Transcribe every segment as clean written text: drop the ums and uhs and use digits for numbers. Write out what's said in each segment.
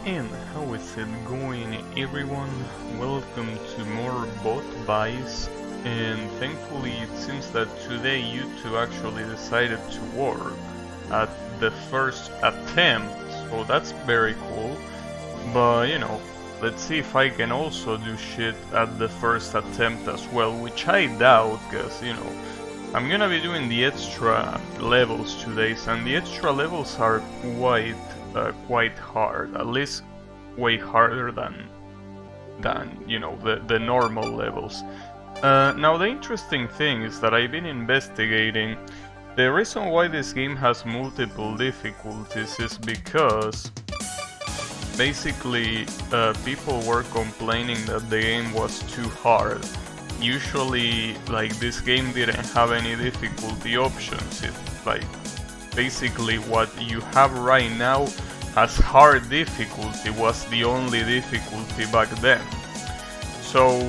And how is it going, everyone? Welcome to more bot buys, and thankfully it seems that today you two actually decided to work at the first attempt, so that's very cool. But you know, let's see if I can also do shit at the first attempt as well, which I doubt, cause you know, I'm gonna be doing the extra levels today, and the extra levels are quite hard, at least way harder than you know the normal levels. Now the interesting thing is that I've been investigating. The reason why this game has multiple difficulties is because basically people were complaining that the game was too hard. Usually, like, this game didn't have any difficulty options. It, like, basically what you have right now as hard difficulty was the only difficulty back then. So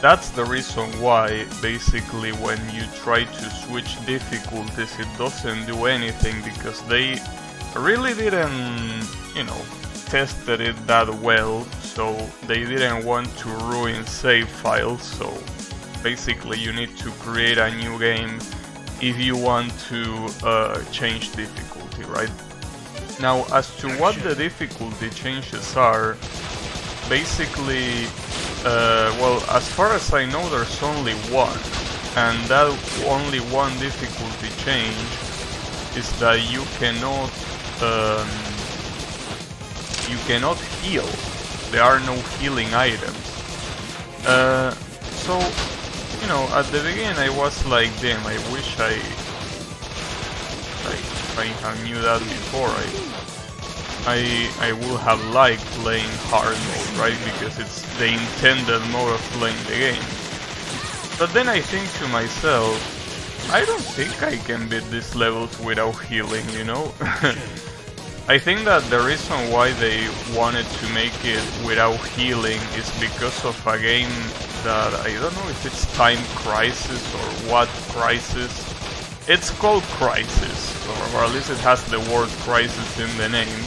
that's the reason why basically when you try to switch difficulties it doesn't do anything, because they really didn't, you know, tested it that well, so they didn't want to ruin save files. So basically you need to create a new game if you want to change difficulty, right? Now, as to what the difficulty changes are, basically, well, as far as I know, there's only one, and that only one difficulty change is that you cannot heal. There are no healing items. So, you know, at the beginning I was like, damn, I wish I knew that before. I would have liked playing hard mode, right? Because it's the intended mode of playing the game. But then I think to myself, I don't think I can beat these levels without healing, you know? I think that the reason why they wanted to make it without healing is because of a game that I don't know if it's Time Crisis or what Crisis. It's called Crisis, or at least it has the word Crisis in the name,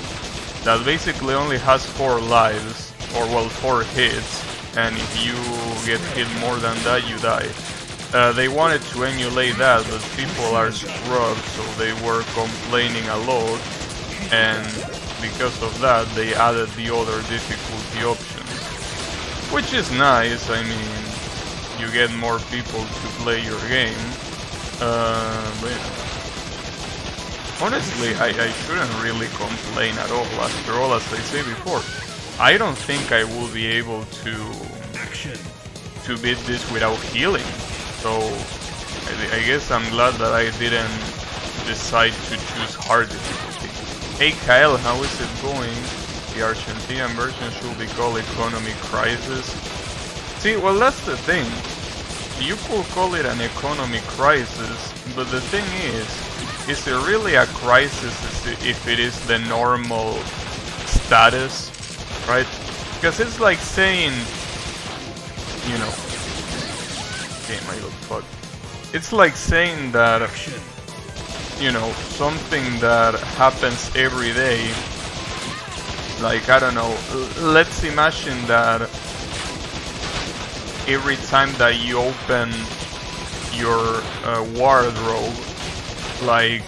that basically only has 4 lives, or well, 4 hits, and if you get hit more than that, you die. They wanted to emulate that, but people are scrubs, so they were complaining a lot, and because of that, they added the other difficulty options, which is nice. I mean, you get more people to play your game. But honestly, I shouldn't really complain at all. After all, as I say before, I don't think I will be able to beat this without healing. So I guess I'm glad that I didn't decide to choose hard difficulty. Hey Kyle, how is it going? The Argentinian version should be called Economy Crisis. See, well, that's the thing. You could call it an economy crisis, but the thing is it really a crisis if it is the normal status, right? Because it's like saying, you know, damn, I got fucked. It's like saying that, you know, something that happens every day, like, I don't know, let's imagine that every time that you open your wardrobe, like,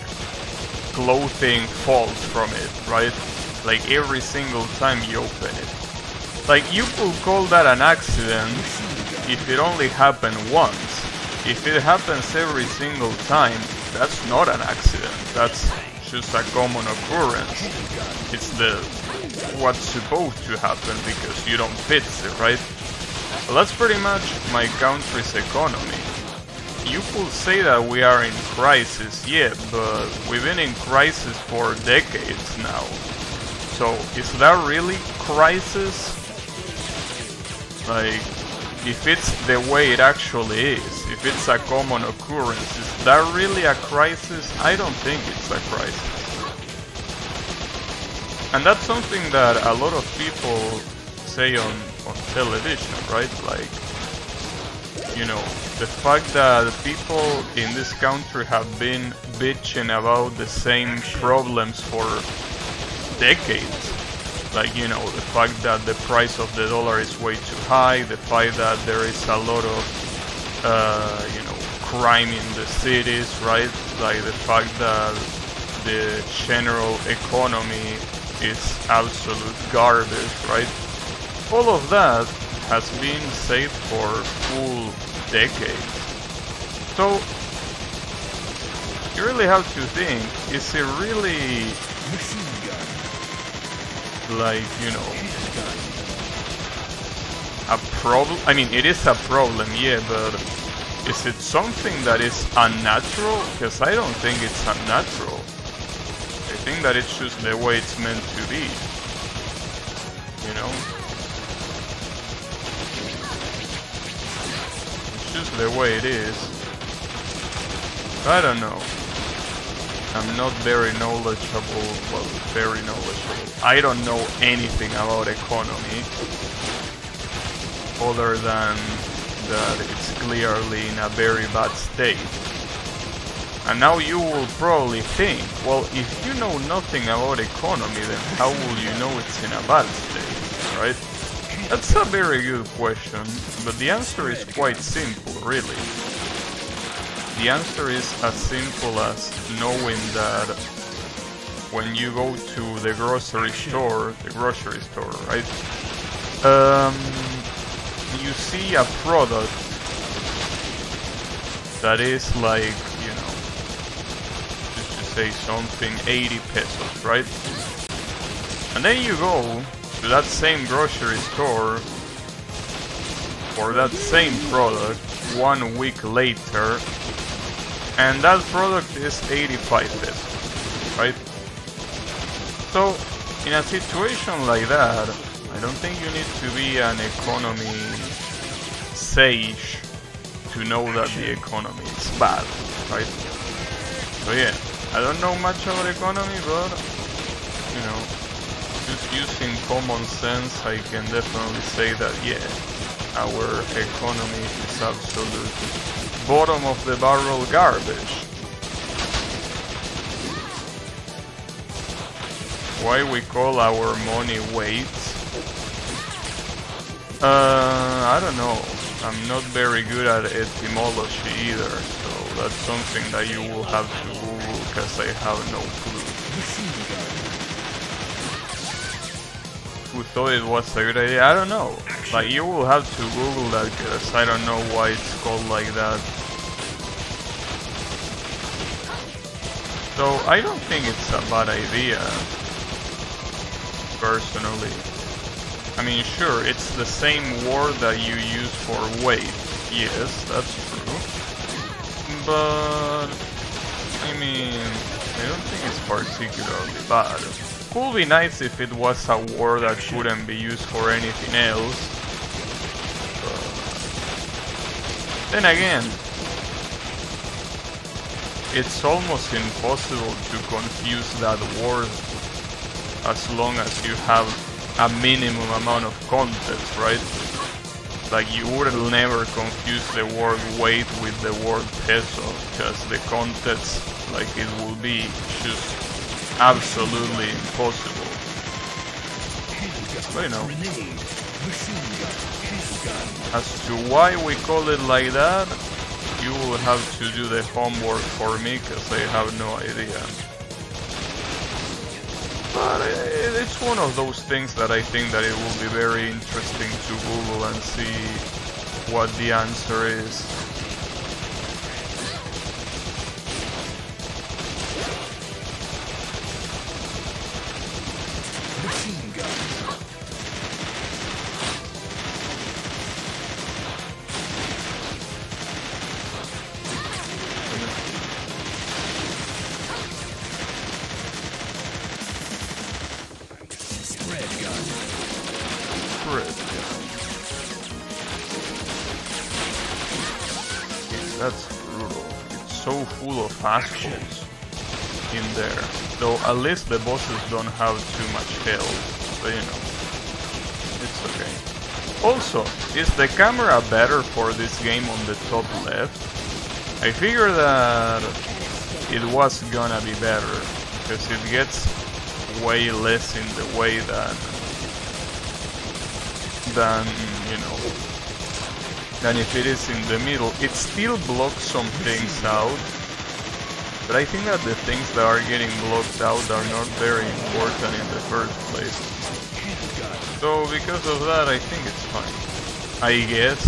clothing falls from it, right? Like, every single time you open it. Like, you could call that an accident if it only happened once. If it happens every single time, that's not an accident. That's just a common occurrence. It's what's supposed to happen because you don't fix it, right? Well, that's pretty much my country's economy. You could say that we are in crisis, yeah, but we've been in crisis for decades now. So, is that really crisis? Like, if it's the way it actually is, if it's a common occurrence, is that really a crisis? I don't think it's a crisis. And that's something that a lot of people say on television, right? Like, you know, the fact that people in this country have been bitching about the same problems for decades. Like, you know, the fact that the price of the dollar is way too high, the fact that there is a lot of, you know, crime in the cities, right? Like the fact that the general economy is absolute garbage, right? All of that has been saved for full decades. So you really have to think, is it really like, you know, a problem? I mean, it is a problem, yeah, but is it something that is unnatural? Because I don't think it's unnatural. I think that it's just the way it's meant to be, you know? It's just the way it is. I don't know. I'm not very knowledgeable, well, very knowledgeable. I don't know anything about economy, other than that it's clearly in a very bad state. And now you will probably think, well, if you know nothing about economy, then how will you know it's in a bad state, right? That's a very good question, but the answer is quite simple, really. The answer is as simple as knowing that when you go to the grocery store, right? You see a product that is like, you know, just to say something, 80 pesos, right? And then you go to that same grocery store for that same product 1 week later, and that product is 85 pesos, right? So, in a situation like that, I don't think you need to be an economy sage to know that the economy is bad, right? So yeah, I don't know much about economy, but, you know, just using common sense, I can definitely say that, yeah, our economy is absolute bottom of the barrel garbage. Why we call our money weight? I don't know. I'm not very good at etymology either, so that's something that you will have to Google, because I have no clue. Who thought it was a good idea? I don't know. Like, you will have to Google that, because I don't know why it's called like that. So I don't think it's a bad idea, personally. I mean, sure, it's the same word that you use for weight. Yes, that's true. But, I mean, I don't think it's particularly bad. Could be nice if it was a word that couldn't be used for anything else. But then again, it's almost impossible to confuse that word as long as you have a minimum amount of context, right? Like, you would never confuse the word weight with the word peso, because the context, like, it will be just absolutely impossible. But, you know, as to why we call it like that, you will have to do the homework for me, because I have no idea. But it's one of those things that I think that it will be very interesting to Google and see what the answer is. Machine gun. That's brutal. It's so full of assholes in there. Though at least the bosses don't have too much health, but you know, it's okay. Also, is the camera better for this game on the top left? I figured that it was gonna be better, because it gets way less in the way than than, you know, than if it is in the middle. It still blocks some things out, but I think that the things that are getting blocked out are not very important in the first place. So because of that, I think it's fine. I guess.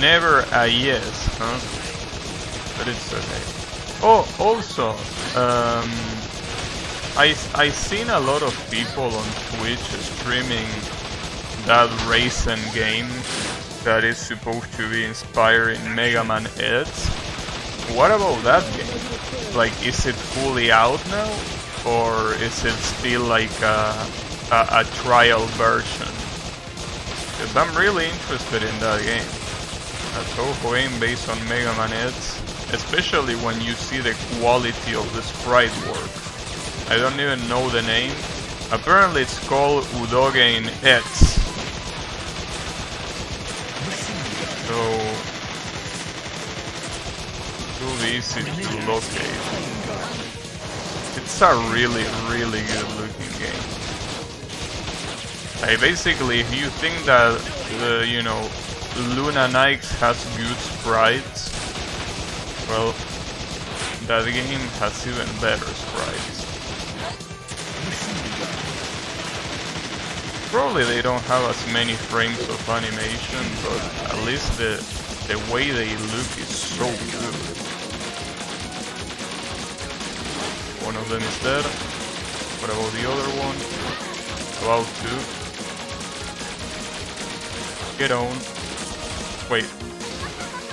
Never a yes, huh? But it's okay. Oh, also, I seen a lot of people on Twitch streaming that racing game that is supposed to be inspiring Mega Man X. What about that game? Like, is it fully out now, or is it still like a trial version? Because I'm really interested in that game. A Toho game based on Mega Man X, especially when you see the quality of the sprite work. I don't even know the name. Apparently it's called Udogen X. So, too easy to locate. It's a really, really good looking game. Like, basically, if you think that, you know, Luna Nikes has good sprites, well, that game has even better sprites. Probably they don't have as many frames of animation, but at least the way they look is so good. One of them is dead. What about the other one? About to. Get on. Wait.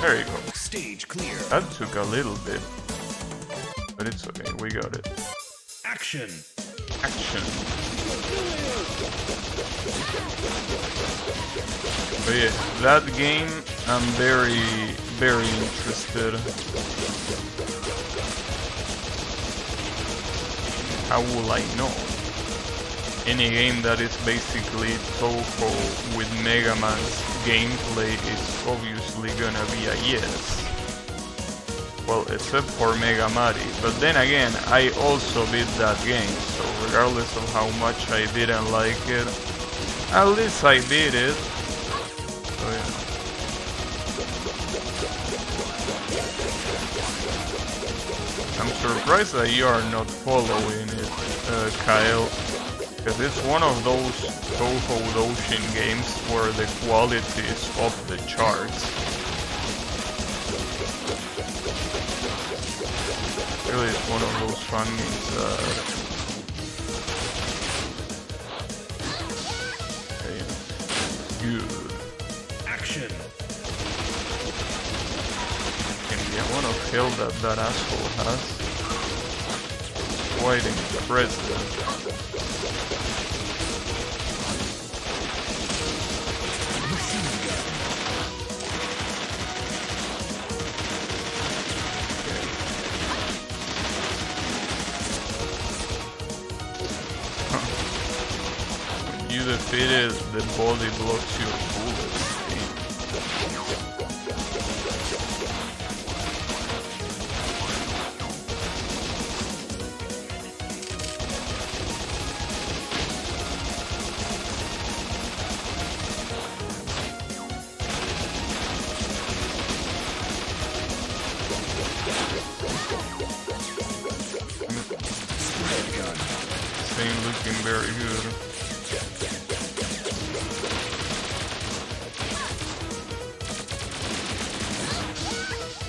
There you go. Stage clear. That took a little bit. But it's okay, we got it. Action. Action. But yeah, that game I'm very, very interested. How will I know? Any game that is basically Toho with Mega Man's gameplay is obviously gonna be a yes. Well, except for Mega Mari. But then again, I also beat that game, so regardless of how much I didn't like it, at least I beat it. So yeah. I'm surprised that you are not following it, Kyle. Because it's one of those Toho Doshin games where the quality is off the charts. Really, it's one of those fun games that... Good. Action. And the amount of hell that asshole has. Quite impressive. You defeated the body blocks your bullets. Thing looking very good.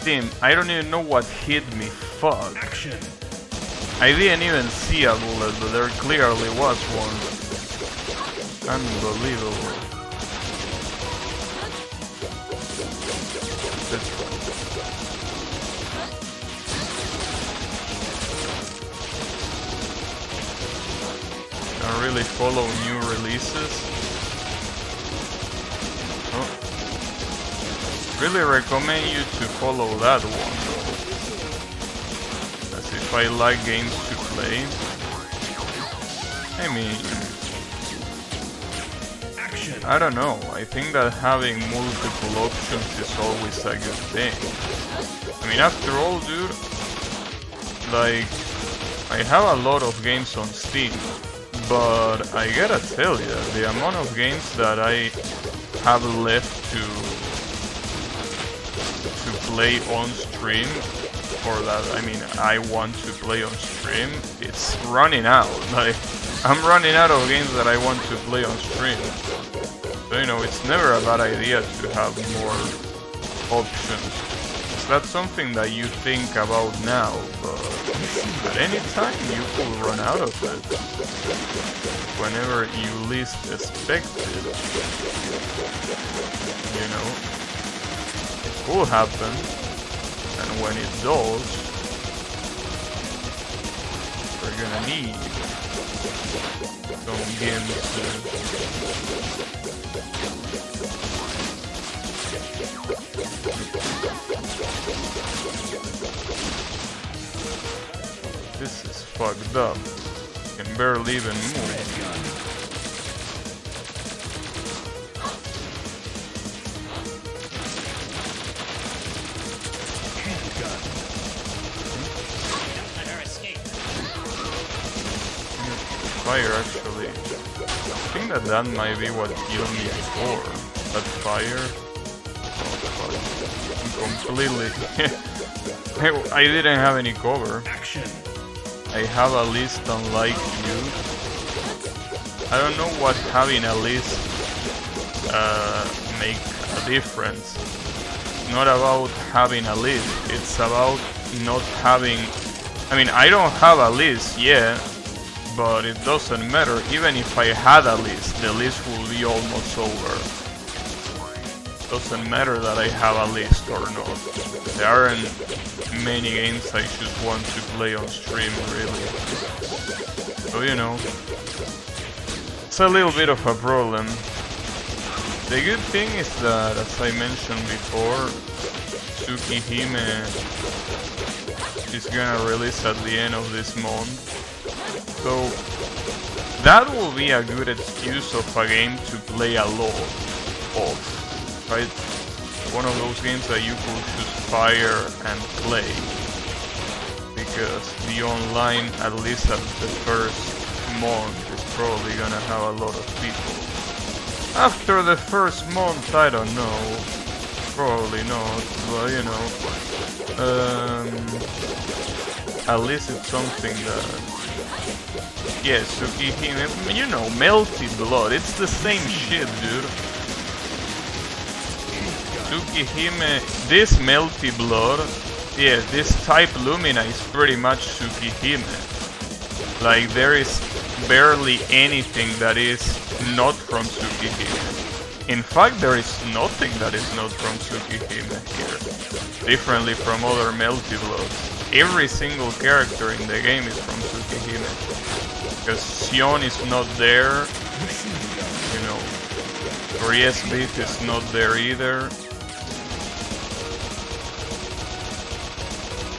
Damn, I don't even know what hit me. Fuck. Action. I didn't even see a bullet, but there clearly was one. Unbelievable. I really follow new releases. Oh. Really recommend you to follow that one, as if I like games to play. I mean, Action. I don't know, I think that having multiple options is always a good thing. I mean, after all, dude, like, I have a lot of games on Steam, But I gotta tell you, the amount of games that I have left to play on stream, or that I want to play on stream, it's running out. Like, I'm running out of games that I want to play on stream. So, you know, it's never a bad idea to have more options. That's something that you think about now, but at any time you could run out of it. Whenever you least expect it. You know? It could happen. And when it does, we're gonna need some games This is fucked up. Can barely even move. Fire, actually. I think that might be what killed me before. That fire. Oh, fuck. I'm completely... I didn't have any cover. I have a list unlike you. I don't know what having a list make a difference. It's not about having a list, it's about not having... I don't have a list yet, but it doesn't matter. Even if I had a list, the list will be almost over. Doesn't matter that I have a list or not. There aren't many games I just want to play on stream, really. So, you know, it's a little bit of a problem. The good thing is that, as I mentioned before, Tsukihime is gonna release at the end of this month. So that will be a good excuse of a game to play a lot of, right? One of those games that you could just fire and play, because the online, at least at the first month, is probably gonna have a lot of people. After the first month, I don't know, probably not, but you know, at least it's something that, yeah, Tsukihime, you know, Melty Blood, it's the same shit, dude. Tsukihime, this Melty Blood, yeah, this type Lumina is pretty much Tsukihime. Like, there is barely anything that is not from Tsukihime. In fact, there is nothing that is not from Tsukihime here. Differently from other Melty Bloods. Every single character in the game is from Tsukihime. Because Sion is not there, you know, Griesbeat is not there either.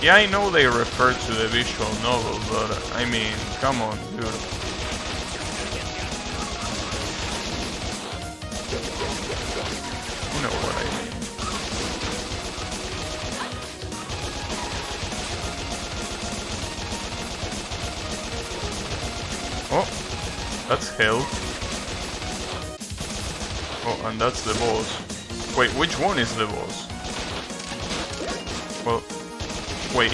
Yeah, I know they refer to the visual novel, but I mean, come on, dude. You know what I mean. Oh, that's hell. Oh, and that's the boss. Wait, which one is the boss? Well, wait,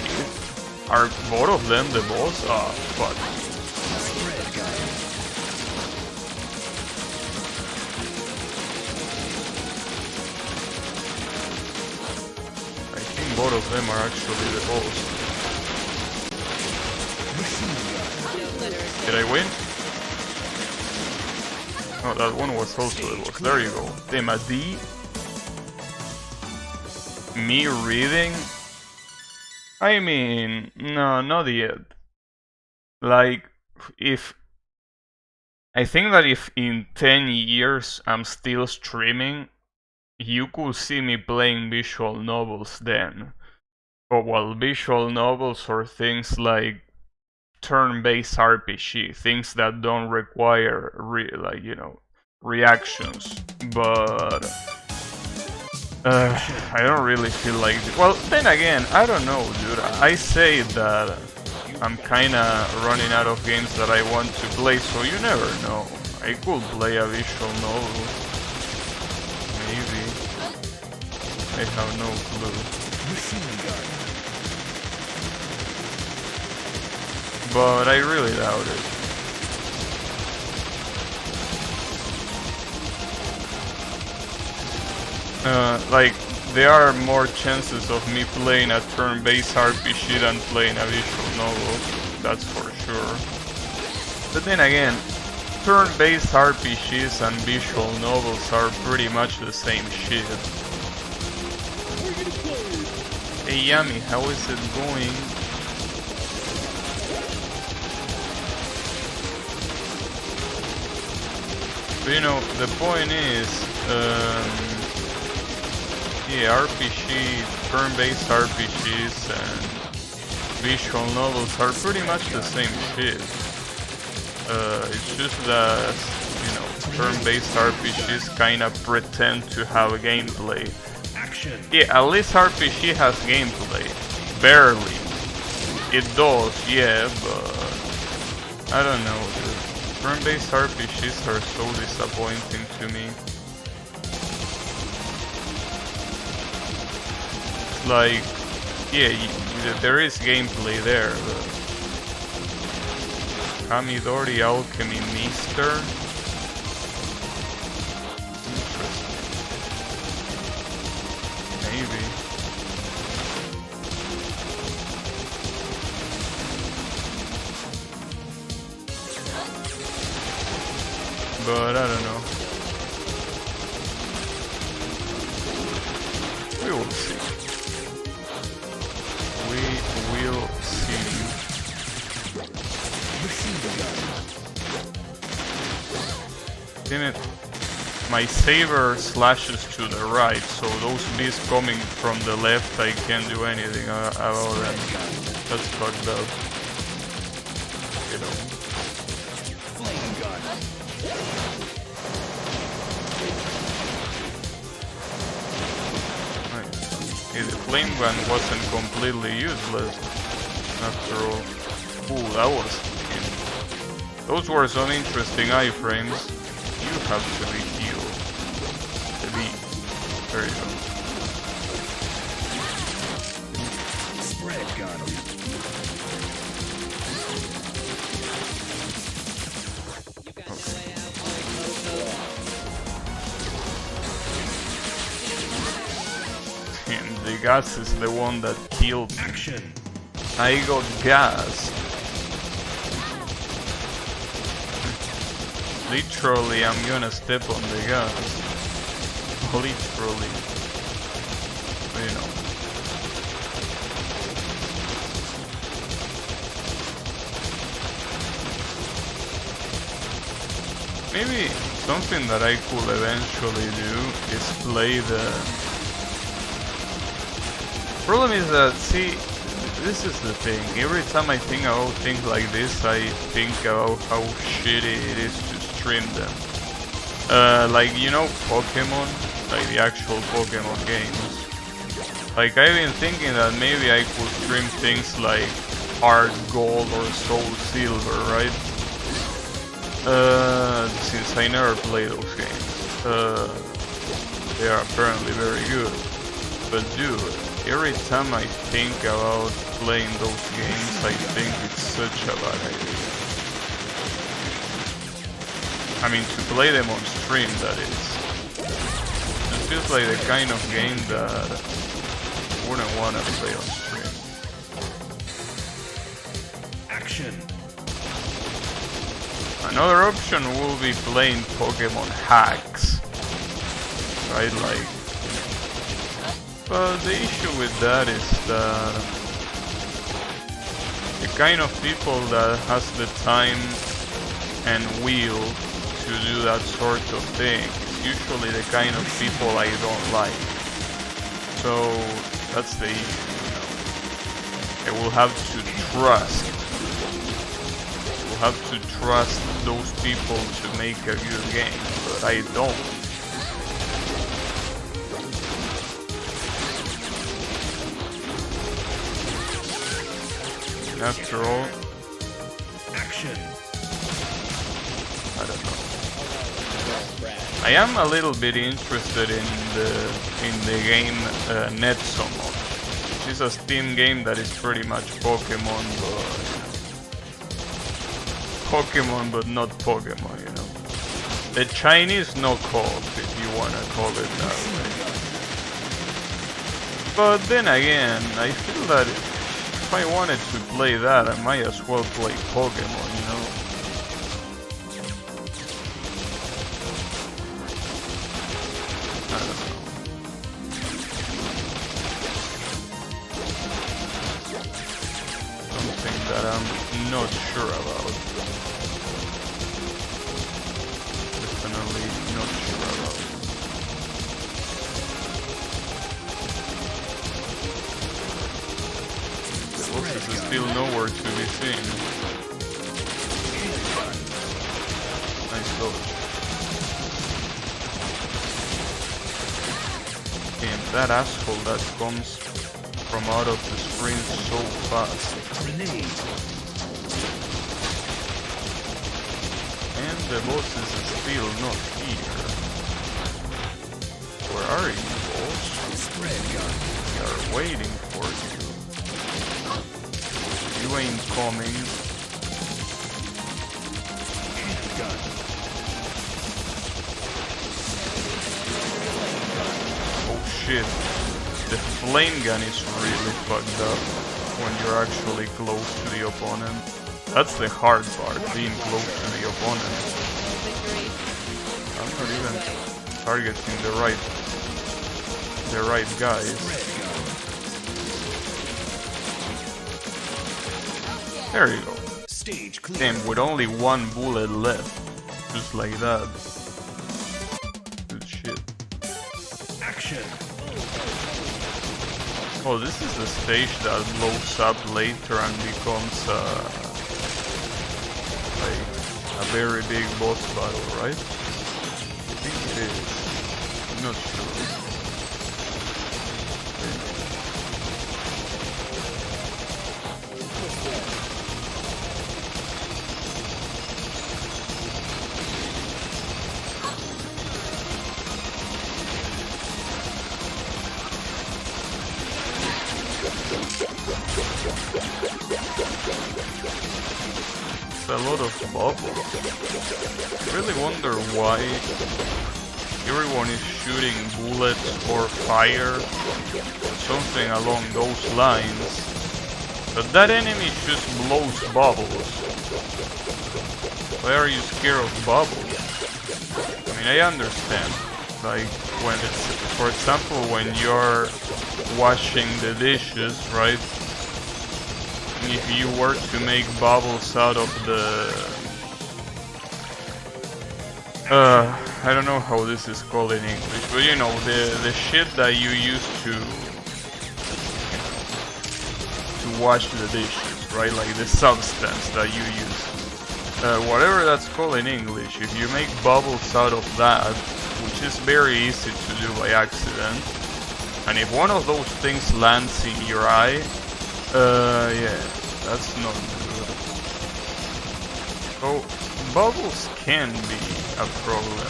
are both of them the boss? Ah, fuck. I think both of them are actually the boss. Did I win? Oh, that one was also the boss. There you go. Damn, a D? Me reading? I mean, no, not yet. Like, if... I think that if in 10 years I'm still streaming, you could see me playing visual novels then. But well, visual novels or things like turn-based RPG, things that don't require, like, you know, reactions. But... I don't really feel like... Well, then again, I don't know, dude. I say that I'm kinda running out of games that I want to play, so you never know. I could play a visual novel. Maybe. I have no clue. But I really doubt it. Like, there are more chances of me playing a turn-based RPG than playing a visual novel, that's for sure. But then again, turn-based RPGs and visual novels are pretty much the same shit. Hey Yami, how is it going? But you know, the point is, yeah, turn-based RPGs and visual novels are pretty much the same shit. It's just that, you know, turn-based RPGs kinda pretend to have gameplay. Action. Yeah, at least RPG has gameplay. Barely. It does, yeah, but I don't know, dude. Turn-based RPGs are so disappointing to me. Like, yeah, there is gameplay there, but Kamidori Alchemy Mister? Interesting. Maybe. But I don't know. We will see. We will see. Damn it. My saber slashes to the right, so those beasts coming from the left, I can't do anything about them. That's fucked up. You know. Yeah, the flame gun wasn't completely useless after all. Ooh, that was... Those were some interesting iframes. You have to be healed. The beat. There you go. Spread gun. The gas is the one that killed me. Action. I got gas. Literally, I'm gonna step on the gas. Literally. You know. Maybe something that I could eventually do is play the... Problem is that, see, this is the thing. Every time I think about things like this, I think about how shitty it is to stream them. Like, you know, Pokemon, like the actual Pokemon games. Like, I've been thinking that maybe I could stream things like Heart Gold or Soul Silver, right? Since I never play those games. They are apparently very good. But dude, every time I think about playing those games, I think it's such a bad idea. I mean, to play them on stream, that is. It feels like the kind of game that I wouldn't want to play on stream. Action. Another option will be playing Pokemon hacks. Right, like... But the issue with that is that the kind of people that has the time and will to do that sort of thing is usually the kind of people I don't like. So that's the issue, you know. I will have to trust. I will have to trust those people to make a good game, but I don't. After all, Action. I don't know. I am a little bit interested in the game Netsomo, which is a Steam game that is pretty much Pokemon, but not Pokemon, you know. The Chinese knockoff, if you wanna call it that way. But then again, I feel that if I wanted to play that, I might as well play Pokemon, you know. I don't know. Something that I'm not sure about. Definitely not sure about. The bosses are still nowhere to be seen. Nice dodge. Damn, that asshole that comes from out of the screen so fast. Grenade. And the boss is still not here. Where are you, boss? Spread gun. We are waiting for you. You ain't coming. Gun. Oh shit. The flame gun is really fucked up when you're actually close to the opponent. That's the hard part, being close to the opponent. I'm not even targeting the right guys. There you go. Stage clear. Damn, with only one bullet left. Just like that. Good shit. Action. Oh, this is the stage that blows up later and becomes like a very big boss battle, right? I think it is. I'm not sure. It's a lot of bubbles. I really wonder why everyone is shooting bullets or fire, or something along those lines. But that enemy just blows bubbles. Why are you scared of bubbles? I mean, I understand. Like, when it's, for example, when you're washing the dishes, right? If you were to make bubbles out of the... I don't know how this is called in English, but you know, the shit that you use to wash the dishes, right? Like the substance that you use. Whatever that's called in English, if you make bubbles out of that, which is very easy to do by accident, and if one of those things lands in your eye, yeah, that's not good. So, bubbles can be a problem,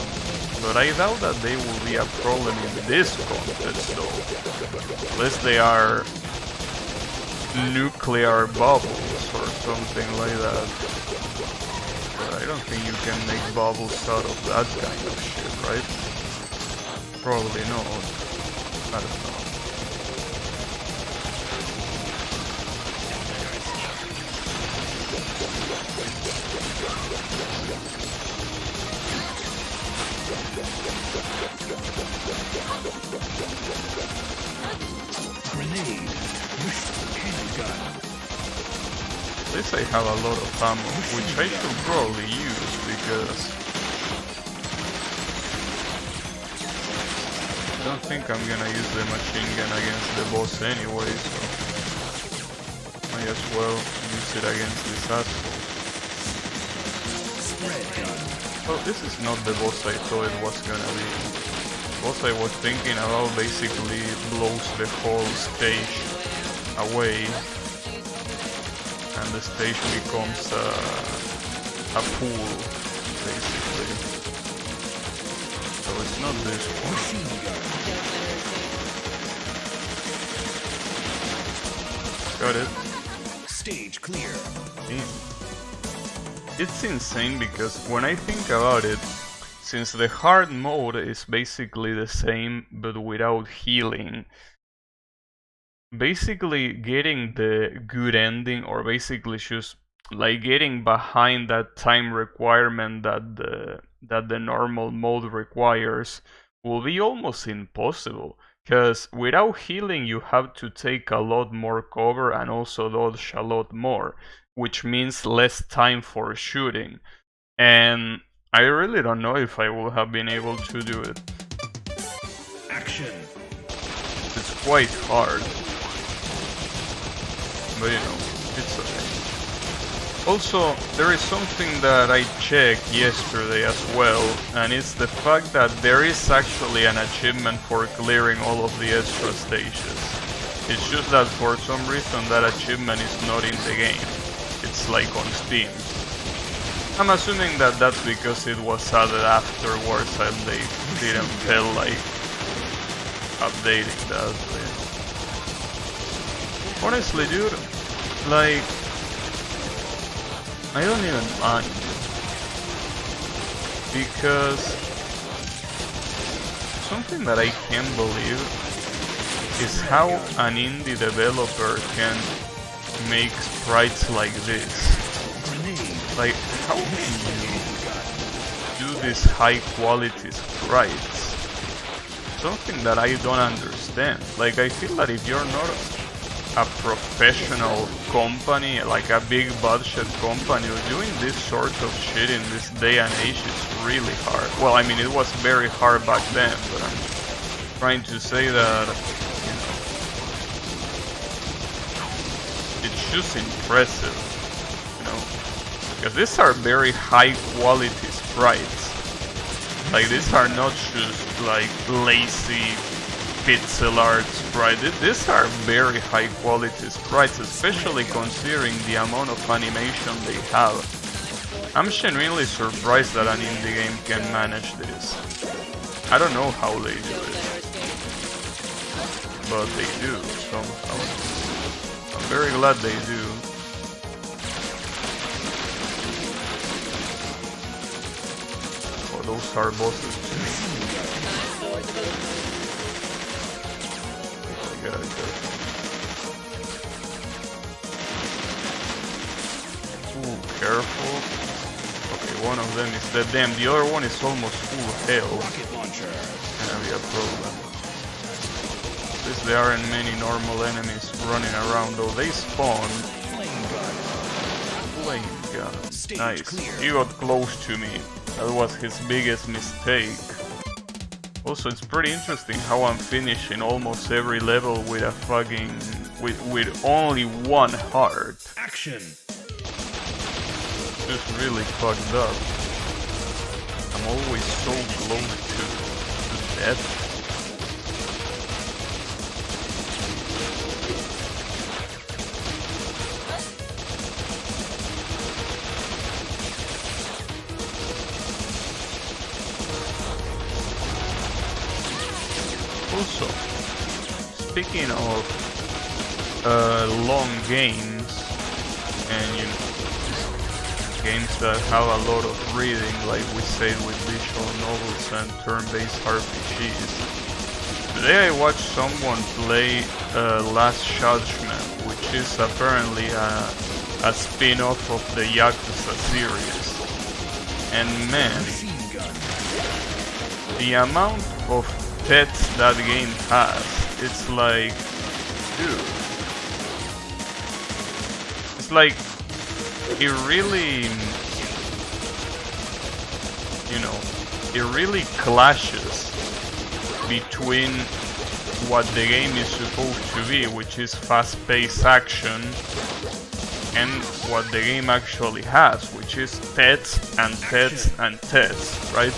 but I doubt that they will be a problem in this context though. Unless they are nuclear bubbles or something like that. But I don't think you can make bubbles out of that kind of shit, right? Probably not. I don't know. Grenade. Handgun. At least I have a lot of ammo, which I should probably use because I don't think I'm gonna use the machine gun against the boss anyway, so might as well use it against this asshole. Spread gun. Oh, this is not the boss I thought it was gonna be. The boss I was thinking about basically blows the whole stage away. and the stage becomes a pool, basically. So it's not this one. Got it. Stage clear. It's insane because when I think about it, since the hard mode is basically the same but without healing, basically getting the good ending, or basically just like getting behind that time requirement that the normal mode requires, will be almost impossible. Because without healing you have to take a lot more cover and also dodge a lot more, which means less time for shooting. And I really don't know if I would have been able to do it. Action. It's quite hard. But you know, it's okay. Also, there is something that I checked yesterday as well, and it's the fact that there is actually an achievement for clearing all of the extra stages. It's just that for some reason that achievement is not in the game. It's like on Steam. I'm assuming that that's because it was added afterwards and they didn't feel like updating that. Honestly, dude, like, I don't even mind, because something that I can't believe is how an indie developer can make sprites like this. Like, how can you do these high quality sprites? Something that I don't understand. Like, I feel that if you're not a professional company, like a big budget company, doing this sort of shit in this day and age is really hard. Well, I mean, it was very hard back then, but I'm trying to say that, you know, it's just impressive, you know, because these are very high quality sprites. Like, these are not just like lazy pixel art sprites. These are very high quality sprites, especially considering the amount of animation they have. I'm genuinely surprised that an indie game can manage this. I don't know how they do it, but they do somehow. I'm very glad they do. Oh, those are bosses too. Good. Ooh, careful. Okay, one of them is dead. Damn, the other one is almost full health. Gonna be a problem. At least there aren't many normal enemies running around, though they spawn. Flame gun. Nice. He got close to me. That was his biggest mistake. Also, it's pretty interesting how I'm finishing almost every level with a fucking... with only one heart. Action. Just really fucked up. I'm always so close to death. Also, speaking of long games, and you know, games that have a lot of reading, like we said with visual novels and turn-based RPGs. Today I watched someone play Last Judgment, which is apparently a spin-off of the Yakuza series. And man, the amount of pets that game has, it's like, dude, it's like, it really, you know, it really clashes between what the game is supposed to be, which is fast-paced action, and what the game actually has, which is pets and pets and pets, right?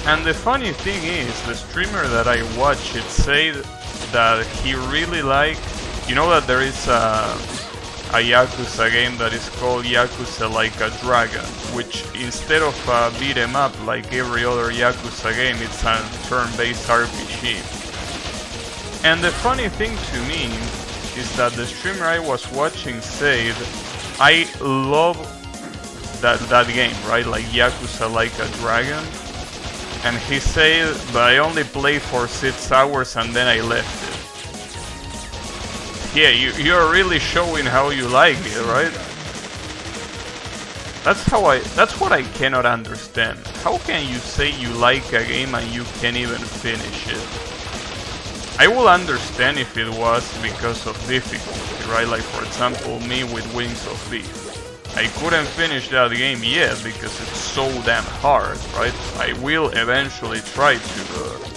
And the funny thing is, the streamer that I watched, it said that he really liked, you know that there is a a Yakuza game that is called Yakuza Like a Dragon, which instead of a beat 'em up like every other Yakuza game, it's a turn-based RPG. And the funny thing to me is that the streamer I was watching said, I love that game, right? Like Yakuza Like a Dragon. And he said, but I only played for 6 hours and then I left it. Yeah, you're really showing how you like it, right? That's what I cannot understand. How can you say you like a game and you can't even finish it? I will understand if it was because of difficulty, right? Like for example, me with Wings of Beef. I couldn't finish that game yet because it's so damn hard, right? I will eventually try to do it.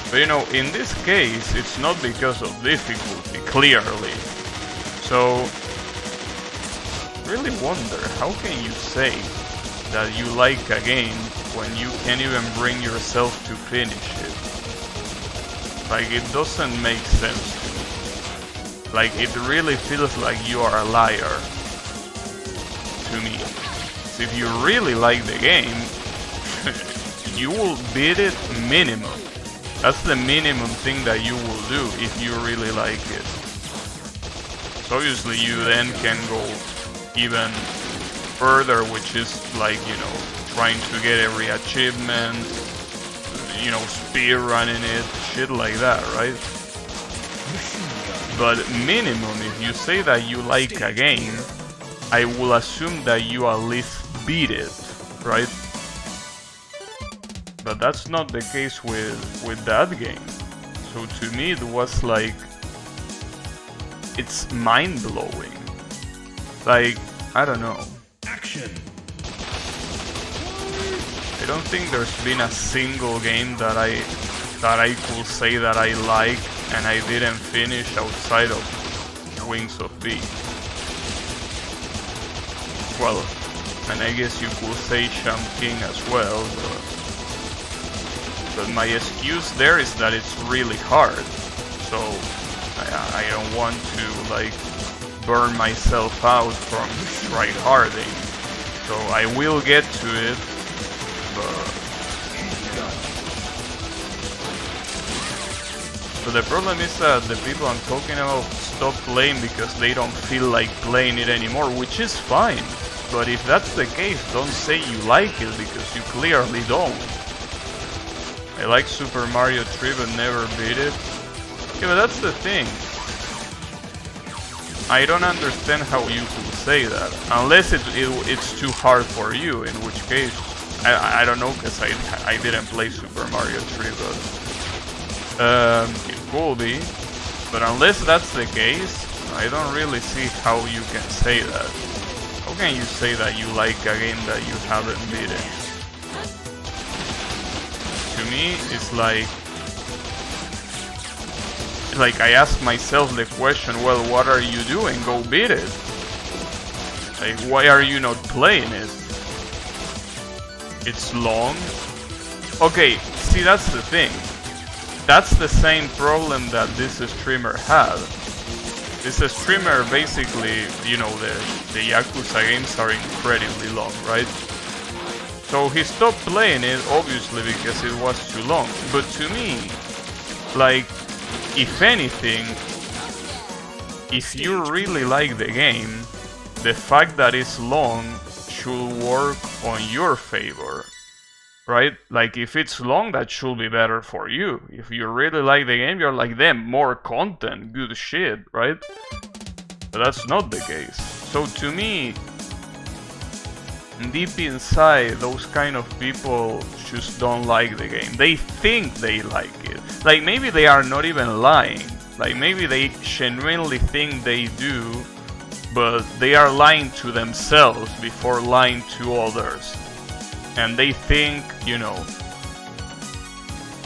But you know, in this case, it's not because of difficulty, clearly. So, really wonder, how can you say that you like a game when you can't even bring yourself to finish it? Like, it doesn't make sense to me. Like, it really feels like you are a liar to me. So if you really like the game, you will beat it minimum. That's the minimum thing that you will do if you really like it. So obviously you then can go even further, which is like, you know, trying to get every achievement, you know, speed running it, shit like that, right? But minimum, if you say that you like a game, I will assume that you at least beat it, right? But that's not the case with that game. So to me it was like, it's mind-blowing. Like, I don't know. Action. I don't think there's been a single game that I could say that I like and I didn't finish outside of Wings of Beef. Well, and I guess you could say Champ King as well, but my excuse there is that it's really hard, so I don't want to like burn myself out from tryharding. So I will get to it, but the problem is that the people I'm talking about stop playing because they don't feel like playing it anymore, which is fine. But if that's the case, don't say you like it because you clearly don't. I like Super Mario 3 but never beat it. Yeah, but that's the thing. I don't understand how you could say that. Unless it's too hard for you, in which case, I don't know, because I didn't play Super Mario 3, but it could be. But unless that's the case, I don't really see how you can say that. How can you say that you like a game that you haven't beaten? To me, it's like I ask myself the question, well, what are you doing? Go beat it. Like, why are you not playing it? It's long. Okay, see, that's the thing. That's the same problem that this streamer had. This streamer basically, you know, the Yakuza games are incredibly long, right? So he stopped playing it, obviously, because it was too long. But to me, like, if anything, if you really like the game, the fact that it's long should work on your favor, right? Like, if it's long, that should be better for you. If you really like the game, you're like, them, more content, good shit, right? But that's not the case. So to me, deep inside, those kind of people just don't like the game. They think they like it. Like, maybe they are not even lying. Like, maybe they genuinely think they do, but they are lying to themselves before lying to others. And they think, you know,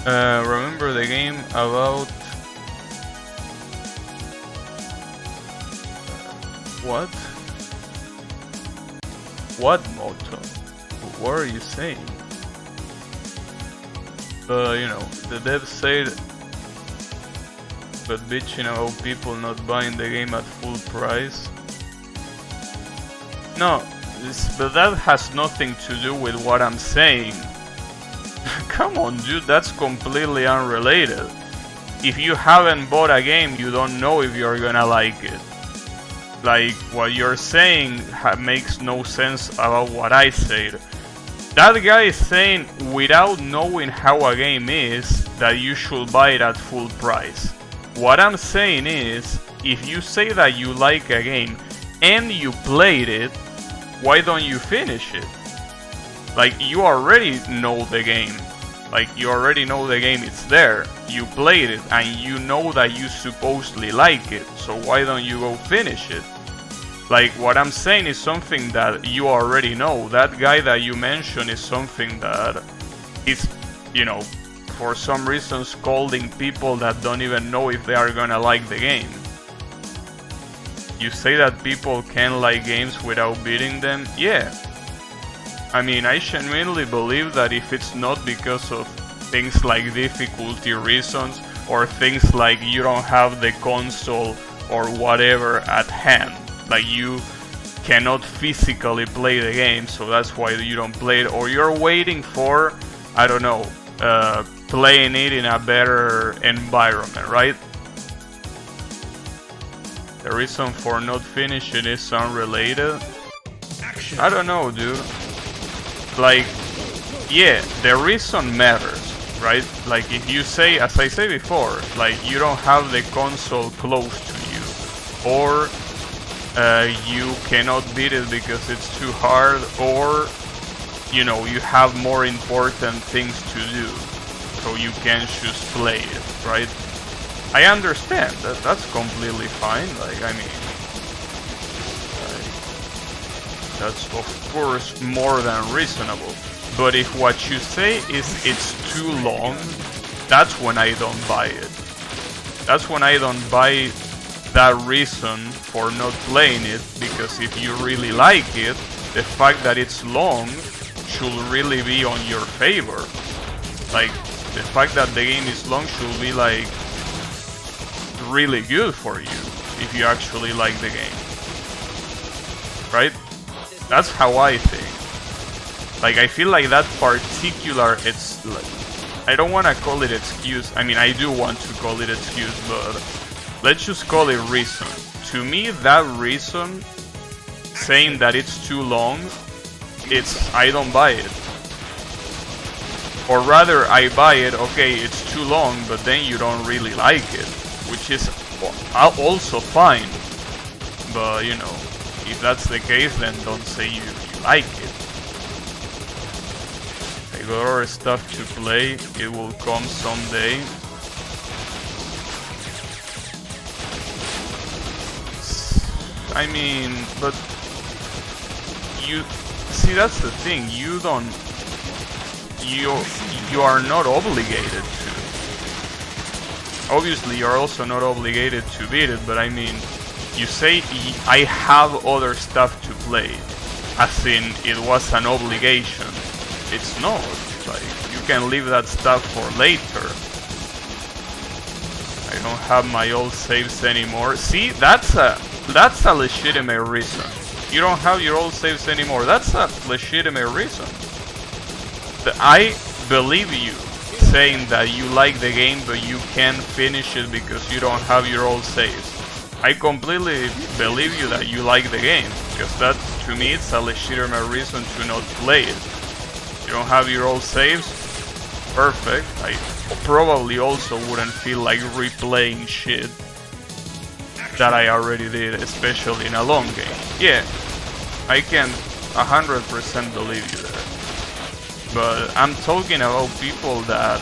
remember the game about what? What motto? What are you saying? You know, the dev said but bitching about people not buying the game at full price. No, but that has nothing to do with what I'm saying. Come on, dude, that's completely unrelated. If you haven't bought a game, you don't know if you're gonna like it. Like, what you're saying makes no sense about what I said. That guy is saying, without knowing how a game is, that you should buy it at full price. What I'm saying is, if you say that you like a game and you played it, why don't you finish it? Like, you already know the game. Like, you already know the game, it's there. You played it and you know that you supposedly like it, so why don't you go finish it? Like, what I'm saying is something that you already know. That guy that you mentioned is something that is, you know, for some reason scolding people that don't even know if they are gonna like the game. You say that people can like games without beating them? Yeah. I mean, I genuinely believe that if it's not because of things like difficulty reasons or things like you don't have the console or whatever at hand, like you cannot physically play the game, so that's why you don't play it, or you're waiting for, I don't know, playing it in a better environment, right? The reason for not finishing is unrelated. Action. I don't know, dude. Like, yeah, the reason matters, right? Like, if you say, as I said before, like, you don't have the console close to you, or you cannot beat it because it's too hard, or, you know, you have more important things to do, so you can just play it, right? I understand that, that's completely fine. Like, I mean, that's of course more than reasonable. But if what you say is it's too long, that's when I don't buy it. That's when I don't buy that reason for not playing it, because if you really like it, the fact that it's long should really be on your favor. Like, the fact that the game is long should be like really good for you if you actually like the game, right? That's how I think. Like, I feel like that particular, it's like, I don't want to call it excuse. I mean, I do want to call it excuse, but let's just call it reason. To me, that reason, saying that it's too long, it's, I don't buy it. Or rather, I buy it, okay, it's too long, but then you don't really like it, which is also fine. But, you know, if that's the case, then don't say you like it. I got other stuff to play, it will come someday. I mean, but you see, that's the thing, you are not obligated to. Obviously, you're also not obligated to beat it, but I mean, you say I have other stuff to play, as in it was an obligation. It's not. Like, you can leave that stuff for later. I don't have my old saves anymore. See, that's a legitimate reason. You don't have your old saves anymore. That's a legitimate reason. I believe you saying that you like the game but you can't finish it because you don't have your old saves. I completely believe you that you like the game, because that, to me, it's a legitimate reason to not play it. You don't have your old saves? Perfect. I probably also wouldn't feel like replaying shit that I already did, especially in a long game. Yeah, I can 100% believe you there. But I'm talking about people that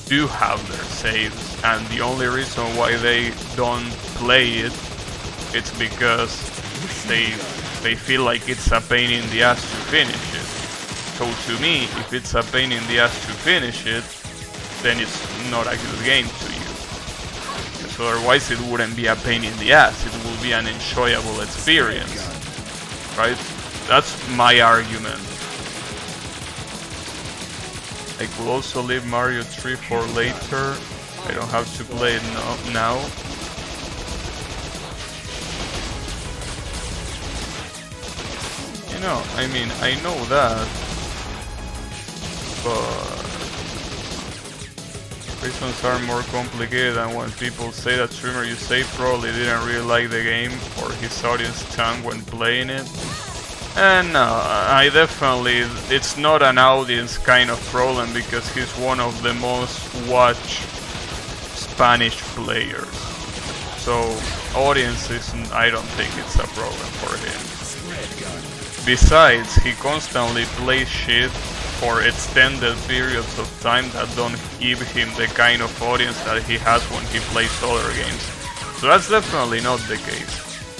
do have their saves, and the only reason why they don't play it, it's because they feel like it's a pain in the ass to finish it. So to me, if it's a pain in the ass to finish it, then it's not a good game to you. Because otherwise it wouldn't be a pain in the ass, it will be an enjoyable experience. Right? That's my argument. I could also leave Mario 3 for later. I don't have to play it now. You know, I mean, I know that, but reasons are more complicated, and when people say that streamer you say probably didn't really like the game or his audience tongue when playing it. And I definitely, it's not an audience kind of problem because he's one of the most watched Spanish players. So audience isn't, I don't think it's a problem for him. Besides, he constantly plays shit for extended periods of time that don't give him the kind of audience that he has when he plays other games. So that's definitely not the case.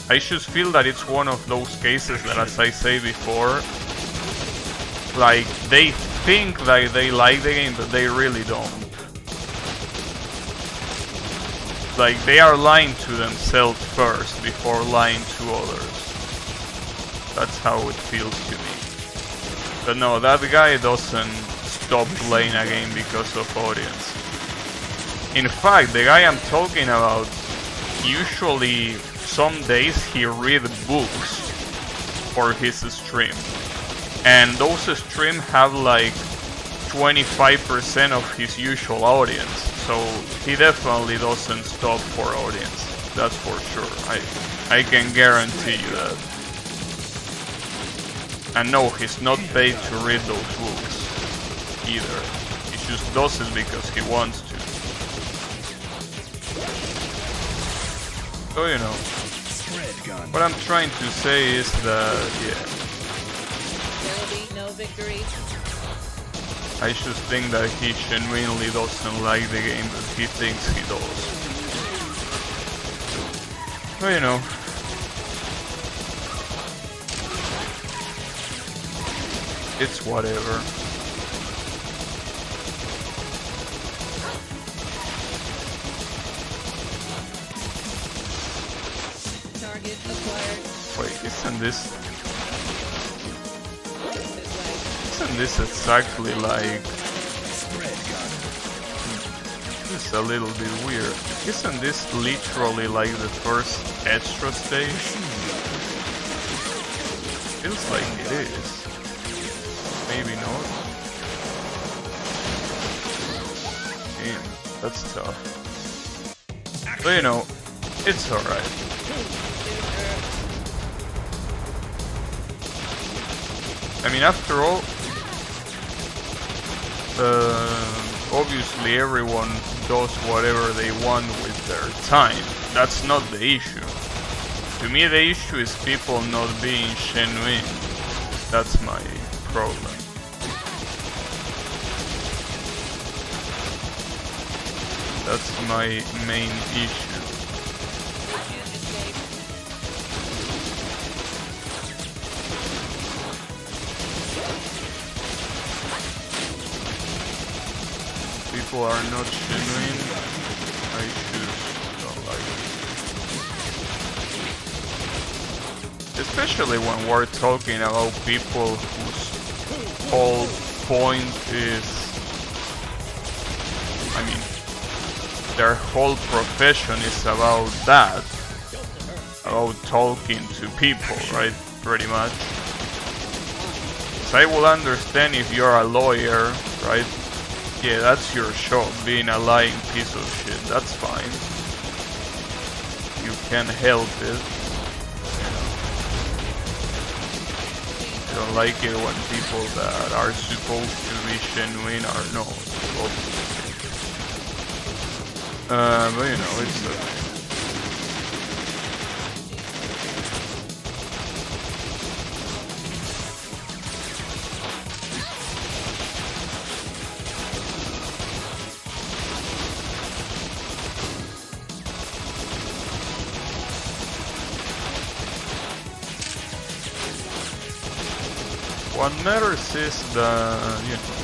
I just feel that it's one of those cases that, as I say before, like, they think that they like the game, but they really don't. Like, they are lying to themselves first before lying to others. That's how it feels to me. But no, that guy doesn't stop playing a game because of audience. In fact, the guy I'm talking about, usually some days he reads books for his stream. And those streams have like 25% of his usual audience. So he definitely doesn't stop for audience. That's for sure. I can guarantee you that. And no, he's not paid to read those books either. He just does it because he wants to. So, you know, what I'm trying to say is that, yeah, There will be no victory. I just think that he genuinely doesn't like the game, but he thinks he does. But, you know, it's whatever. Target acquired. Wait, isn't this This way. isn't this exactly like, this is a little bit weird. Isn't this literally like the first extra stage? Feels like it is. Maybe not. Damn, that's tough. But you know, it's alright. I mean, after all, obviously everyone does whatever they want with their time. That's not the issue. To me, the issue is people not being genuine. That's my problem. That's my main issue. People are not genuine. I just don't like it. Especially when we're talking about people whose whole point is, I mean, their whole profession is about that, about talking to people, right? Pretty much. So I will understand if you're a lawyer, right? Yeah, that's your job, being a lying piece of shit. That's fine. You can't help it. I don't like it when people that are supposed to be genuine are not. But you know, it's what matters is the, you know,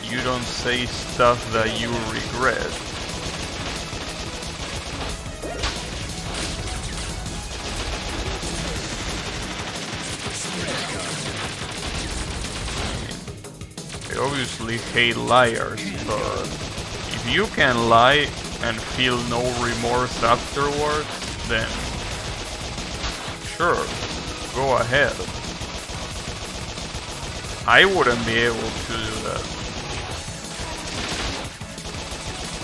you don't say stuff that you regret. obviously hate liars, but if you can lie and feel no remorse afterwards, then sure, go ahead. I wouldn't be able to do that.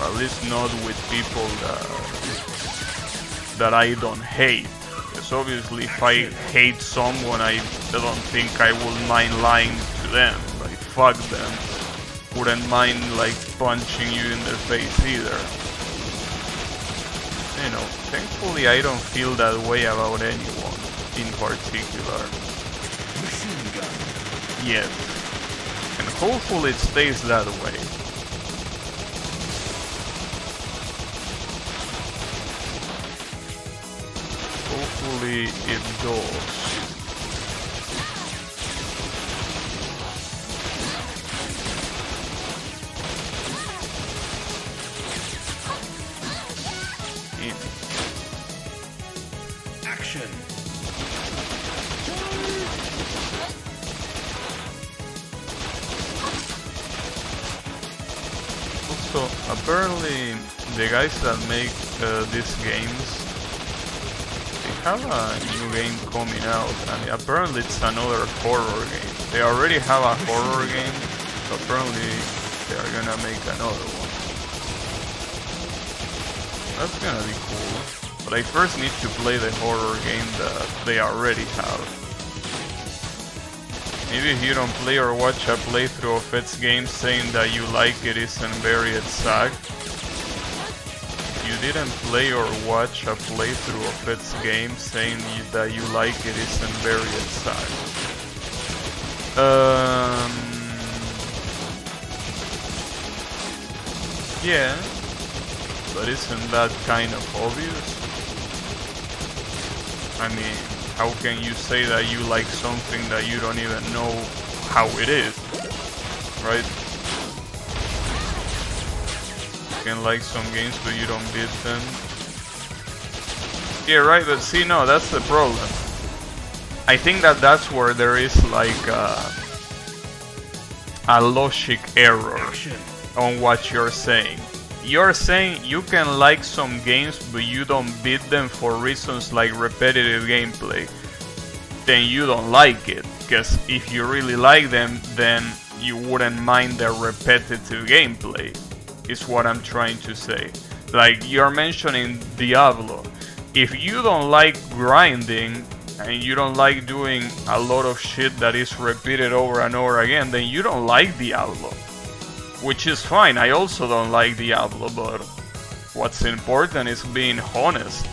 At least not with people that I don't hate. Because obviously if I hate someone, I don't think I would mind lying to them. Like, fuck them. Wouldn't mind, like, punching you in the face either. You know, thankfully I don't feel that way about anyone in particular. Machine gun. Yet. And hopefully it stays that way. Hopefully it does. Action. Also, apparently the guys that make these games, they have a new game coming out, and apparently it's another horror game. They already have a horror game, so apparently they are gonna make another one. That's gonna be cool. But I first need to play the horror game that they already have. Maybe if you don't play or watch a playthrough of its game saying that you like it isn't very exact. If you didn't play or watch a playthrough of its game saying that you like it isn't very exact. Yeah, but isn't that kind of obvious? I mean, how can you say that you like something that you don't even know how it is, right? You can like some games but you don't beat them. Yeah, right, but see, no, that's the problem. I think that that's where there is like a logic error on what you're saying. You're saying you can like some games but you don't beat them for reasons like repetitive gameplay. Then you don't like it, because if you really like them, then you wouldn't mind the repetitive gameplay, is what I'm trying to say. Like, you're mentioning Diablo. If you don't like grinding and you don't like doing a lot of shit that is repeated over and over again, then you don't like Diablo. Which is fine, I also don't like Diablo, but what's important is being honest.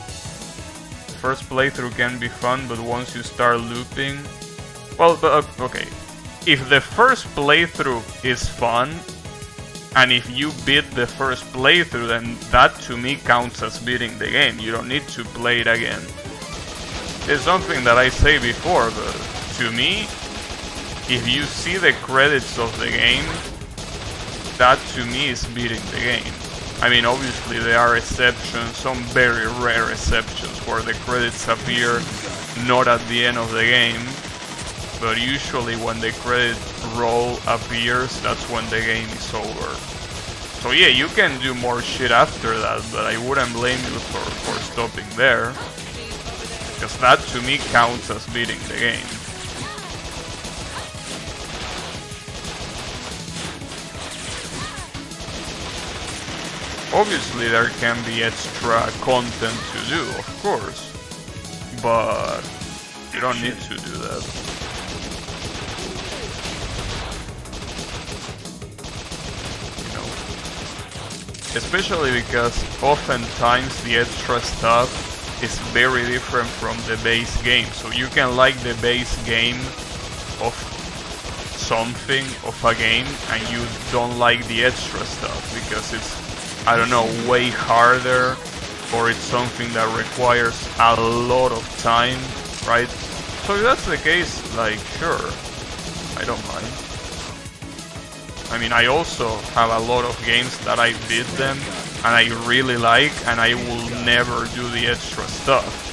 First playthrough can be fun, but once you start looping... Well, but, okay. If the first playthrough is fun, and if you beat the first playthrough, then that to me counts as beating the game. You don't need to play it again. It's something that I say before, but to me, if you see the credits of the game, that to me is beating the game. I mean, obviously there are exceptions, some very rare exceptions where the credits appear not at the end of the game, but usually when the credit roll appears, that's when the game is over. So yeah, you can do more shit after that, but I wouldn't blame you for stopping there, because that to me counts as beating the game. Obviously there can be extra content to do, of course, but you don't need to do that. You know, especially because oftentimes the extra stuff is very different from the base game. So you can like the base game of something, of a game, and you don't like the extra stuff because it's, I don't know, way harder, or it's something that requires a lot of time, right? So if that's the case, like, sure, I don't mind. I mean, I also have a lot of games that I beat them, and I really like, and I will never do the extra stuff.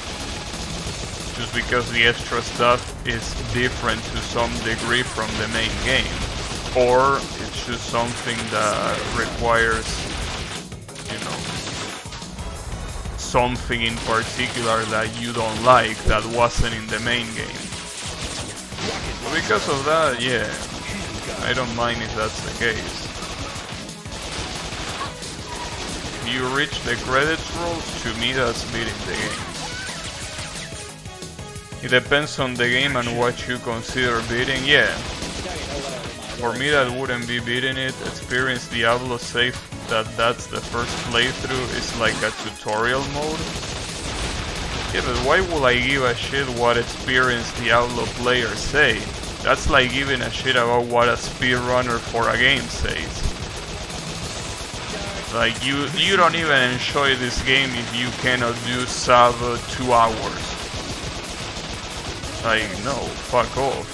Just because the extra stuff is different to some degree from the main game. or it's just something that requires, you know, something in particular that you don't like that wasn't in the main game. So because of that, yeah, I don't mind if that's the case. If you reach the credits rolls, to me that's beating the game. It depends on the game and what you consider beating, yeah. For me that wouldn't be beating it. Experience Diablo safe that's the first playthrough is like a tutorial mode. Yeah, but why would I give a shit what experienced Diablo players say? That's like giving a shit about what a speedrunner for a game says. Like you don't even enjoy this game if you cannot do sub 2 hours. Like, no, fuck off.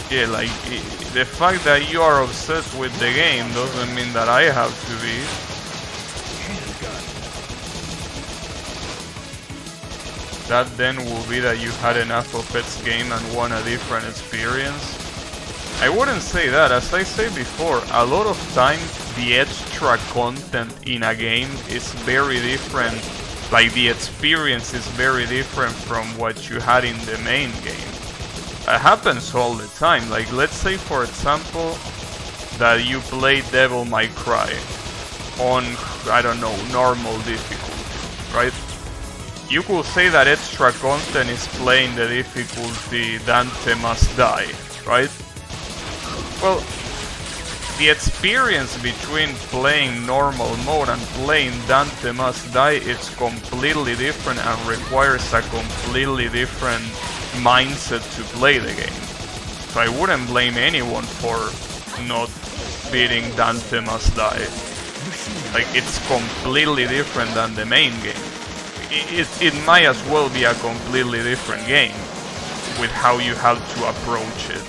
Yeah, like, the fact that you are obsessed with the game doesn't mean that I have to be. That then will be that you had enough of its game and want a different experience. I wouldn't say that. As I said before, a lot of times the extra content in a game is very different. Like, the experience is very different from what you had in the main game. It happens all the time. Like, let's say for example that you play Devil May Cry on, I don't know, normal difficulty, right? You could say that extra content is playing the difficulty Dante Must Die, right? Well, the experience between playing normal mode and playing Dante Must Die is completely different and requires a completely different mindset to play the game. So I wouldn't blame anyone for not beating Dante Must Die. Like, it's completely different than the main game. It might as well be a completely different game with how you have to approach it.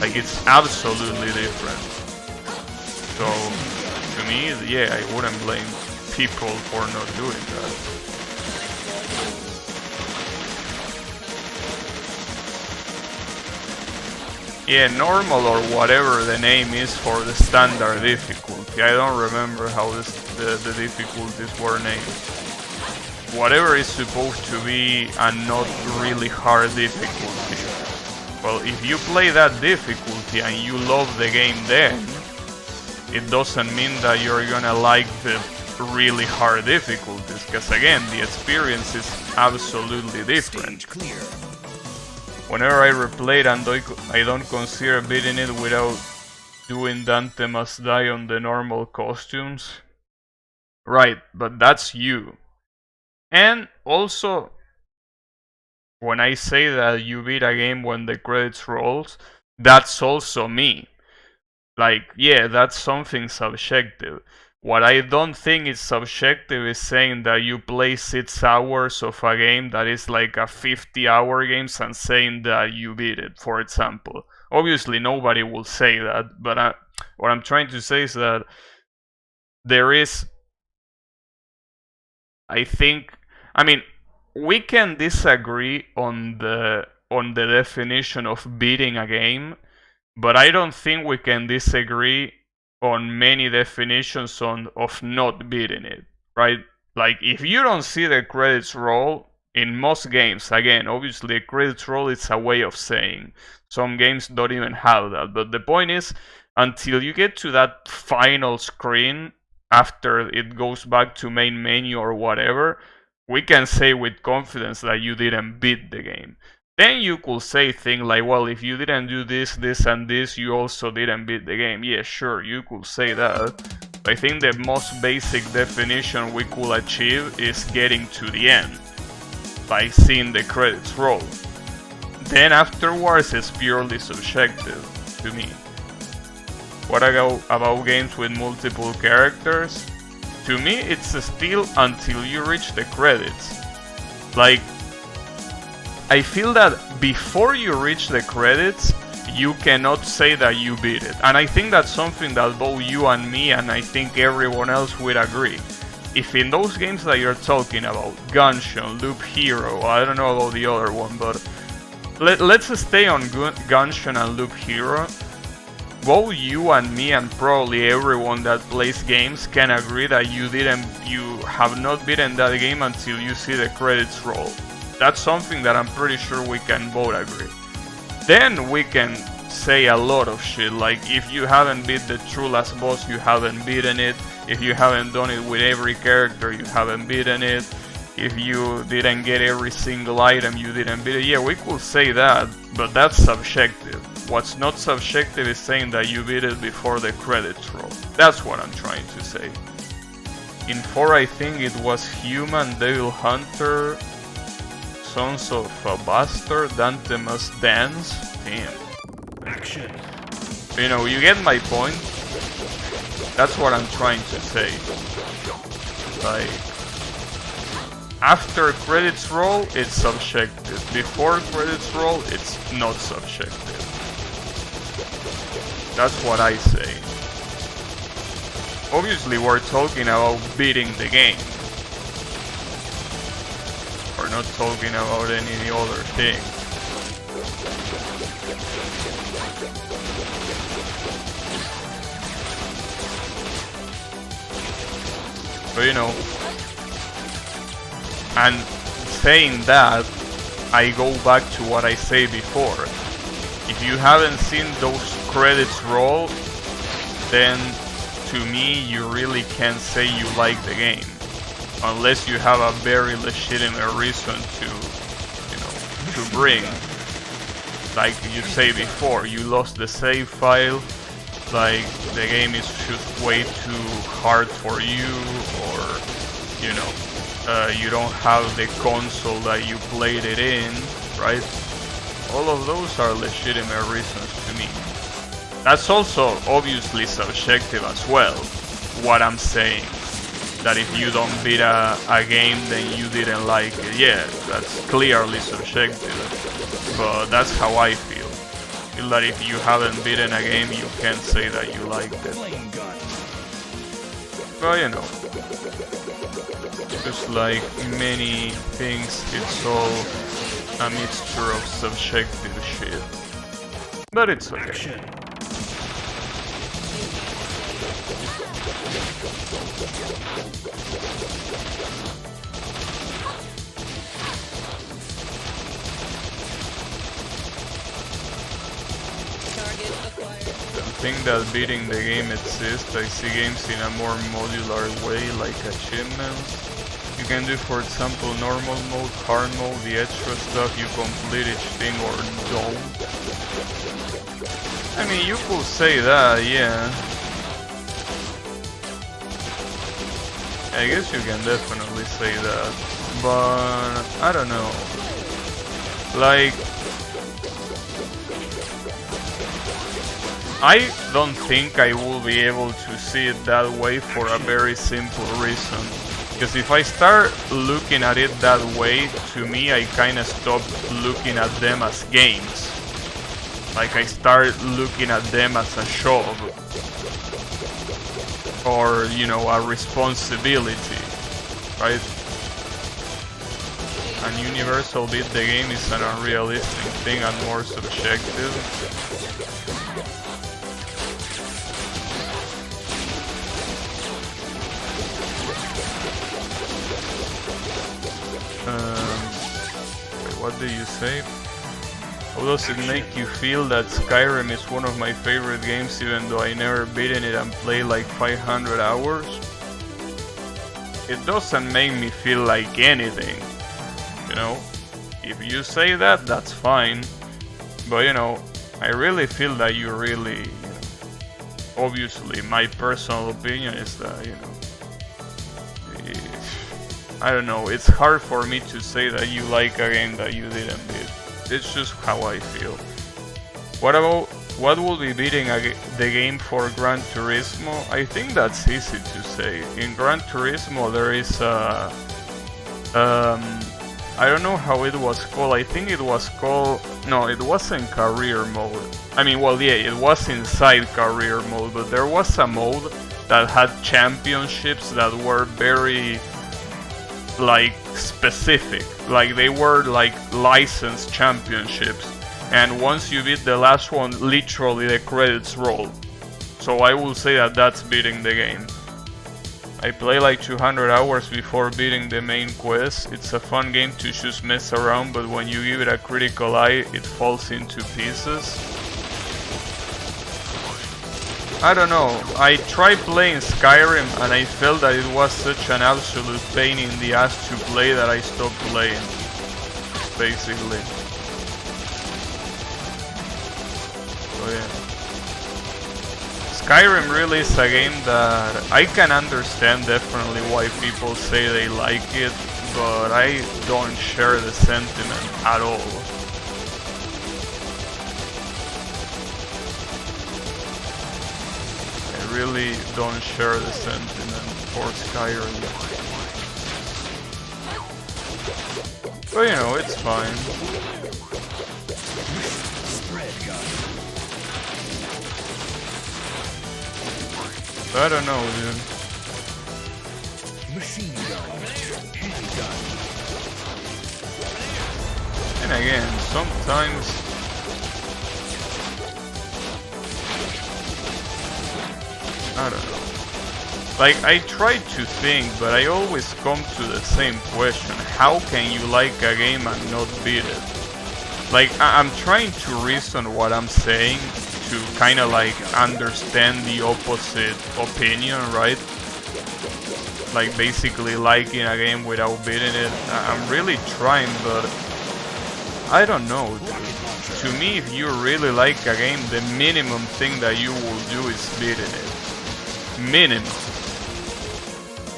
Like, it's absolutely different. So, to me, yeah, I wouldn't blame people for not doing that. Yeah, normal or whatever the name is for the standard difficulty. I don't remember how the difficulties were named. Whatever is supposed to be a not really hard difficulty. Well, if you play that difficulty and you love the game then, it doesn't mean that you're gonna like the really hard difficulties, because again, the experience is absolutely different. Whenever I replay it and I don't consider beating it without doing Dante Must Die on the normal costumes. Right, but that's you. And also, when I say that you beat a game when the credits rolls, that's also me. Like, yeah, that's something subjective. What I don't think is subjective is saying that you play 6 hours of a game that is like a 50-hour game and saying that you beat it, for example. Obviously, nobody will say that, but what I'm trying to say is that there is, I think, I mean, we can disagree on the definition of beating a game, but I don't think we can disagree on many definitions of not beating it, right? Like, if you don't see the credits roll in most games, again, obviously credits roll is a way of saying. Some games don't even have that, but the point is, until you get to that final screen after it goes back to main menu or whatever, we can say with confidence that you didn't beat the game. Then you could say things like, well, if you didn't do this, this, and this, you also didn't beat the game. Yeah, sure, you could say that. But I think the most basic definition we could achieve is getting to the end, by seeing the credits roll. Then afterwards, it's purely subjective to me. What about games with multiple characters? To me, it's still until you reach the credits. Like, I feel that before you reach the credits, you cannot say that you beat it. And I think that's something that both you and me, and I think everyone else would agree. If in those games that you're talking about, Gunshot, Loop Hero, I don't know about the other one, but let's stay on Gunshin and Loop Hero. Both you and me and probably everyone that plays games can agree that you have not beaten that game until you see the credits roll. That's something that I'm pretty sure we can both agree. Then we can say a lot of shit, like if you haven't beat the true last boss, you haven't beaten it. If you haven't done it with every character, you haven't beaten it. If you didn't get every single item, you didn't beat it. Yeah, we could say that, but that's subjective. What's not subjective is saying that you beat it before the credits roll. That's what I'm trying to say. In 4, I think it was Human, Devil Hunter, Sons of a Bastard, Dante Must Dance. Damn. Action. You know, you get my point. That's what I'm trying to say. Like, after credits roll, it's subjective. Before credits roll, it's not subjective. That's what I say. Obviously, we're talking about beating the game. We're not talking about any other thing. But you know, and saying that, I go back to what I said before. If you haven't seen those credits roll, then to me you really can't say you like the game. Unless you have a very legitimate reason to, you know, to bring. Like you say before, you lost the save file, like the game is just way too hard for you, or, you know, you don't have the console that you played it in, right? All of those are legitimate reasons to me. That's also obviously subjective as well, what I'm saying. That if you don't beat a game, then you didn't like it. Yeah, that's clearly subjective. But that's how I feel. I feel that if you haven't beaten a game, you can't say that you liked it. Well, you know. Just like many things, it's all a mixture of subjective shit. But it's okay. Action. Target acquired. I think that beating the game exists. I see games in a more modular way, like achievements. You can do, for example, normal mode, hard mode, the extra stuff you complete each thing or don't. I mean, you could say that, yeah. I guess you can definitely say that, but I don't know. Like, I don't think I will be able to see it that way for a very simple reason. Because if I start looking at it that way, to me I kinda stop looking at them as games. Like I start looking at them as a job. Or, you know, a responsibility, right? And universal beat the game is an unrealistic thing and more subjective. Wait, what do you say? How does it make you feel that Skyrim is one of my favorite games even though I never beaten it and played like 500 hours? It doesn't make me feel like anything, you know? If you say that, that's fine. But you know, I really feel that you really, you know, obviously my personal opinion is that, you know, I don't know, it's hard for me to say that you like a game that you didn't beat. It's just how I feel. What will be beating the game for Gran Turismo? I think that's easy to say. In Gran Turismo there is a... I don't know how it was called. I think it was called... No, it wasn't career mode. I mean, well, yeah, it was inside career mode, but there was a mode that had championships that were very... like specific, like they were like licensed championships, and once you beat the last one, literally the credits roll. So I will say that that's beating the game. I play like 200 hours before beating the main quest. It's a fun game to just mess around, but when you give it a critical eye, it falls into pieces. I don't know, I tried playing Skyrim and I felt that it was such an absolute pain in the ass to play that I stopped playing, basically. So yeah. Skyrim really is a game that I can understand definitely why people say they like it, but I don't share the sentiment at all. I really don't share the sentiment for Skyrim. But you know, it's fine. I don't know, dude. Machine gun. Handgun. And again, sometimes I don't know. Like, I try to think, but I always come to the same question. How can you like a game and not beat it? Like, I'm trying to reason what I'm saying to kind of like understand the opposite opinion, right? Like basically liking a game without beating it. I'm really trying, but I don't know, dude. To me, if you really like a game, the minimum thing that you will do is beating it. Minimum.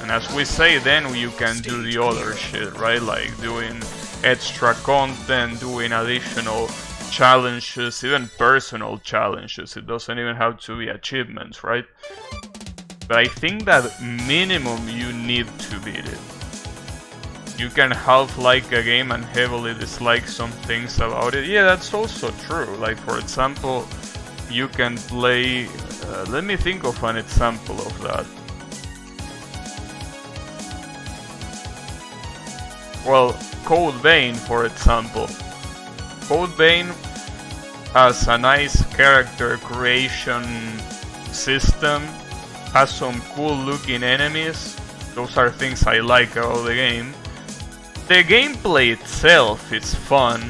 And as we say, then you can do the other shit, right? Like doing extra content, doing additional challenges, even personal challenges. It doesn't even have to be achievements, right? But I think that minimum you need to beat it. You can half like a game and heavily dislike some things about it. Yeah, that's also true. Like, for example, you can play... let me think of an example of that. Well, Code Vein, for example. Code Vein has a nice character creation system, has some cool looking enemies. Those are things I like about the game. The gameplay itself is fun,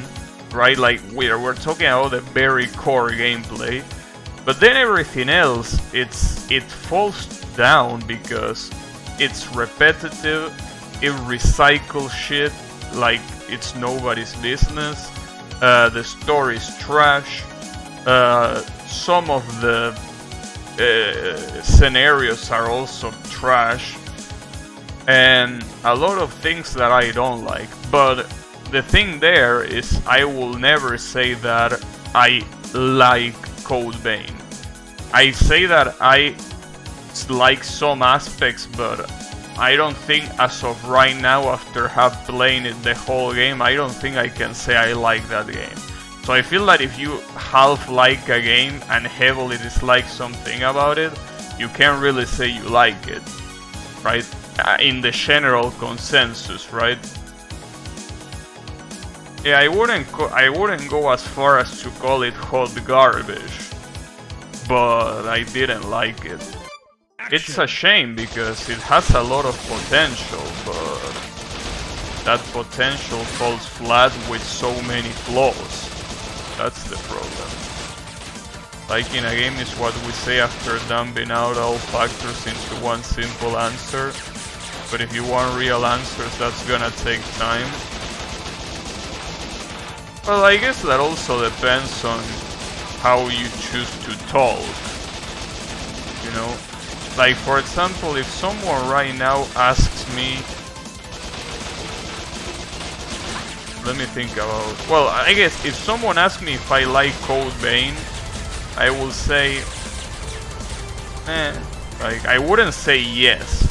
right? Like we're talking about the very core gameplay. But then everything else, it falls down because it's repetitive, it recycles shit like it's nobody's business. The story's trash. Some of the scenarios are also trash. And a lot of things that I don't like. But the thing there is I will never say that I like Code Vein. I say that I like some aspects, but I don't think as of right now, after playing it the whole game, I don't think I can say I like that game. So I feel that if you half like a game and heavily dislike something about it, you can't really say you like it, right? In the general consensus, right? Yeah, I wouldn't go as far as to call it hot garbage, but I didn't like it. It's a shame because it has a lot of potential, but that potential falls flat with so many flaws. That's the problem. Liking a game is what we say after dumping out all factors into one simple answer. But if you want real answers, that's gonna take time. Well, I guess that also depends on how you choose to talk. You know? Like, for example, if someone right now asks me... Let me think about... Well, I guess if someone asks me if I like Code Vein, I will say... Like, I wouldn't say yes.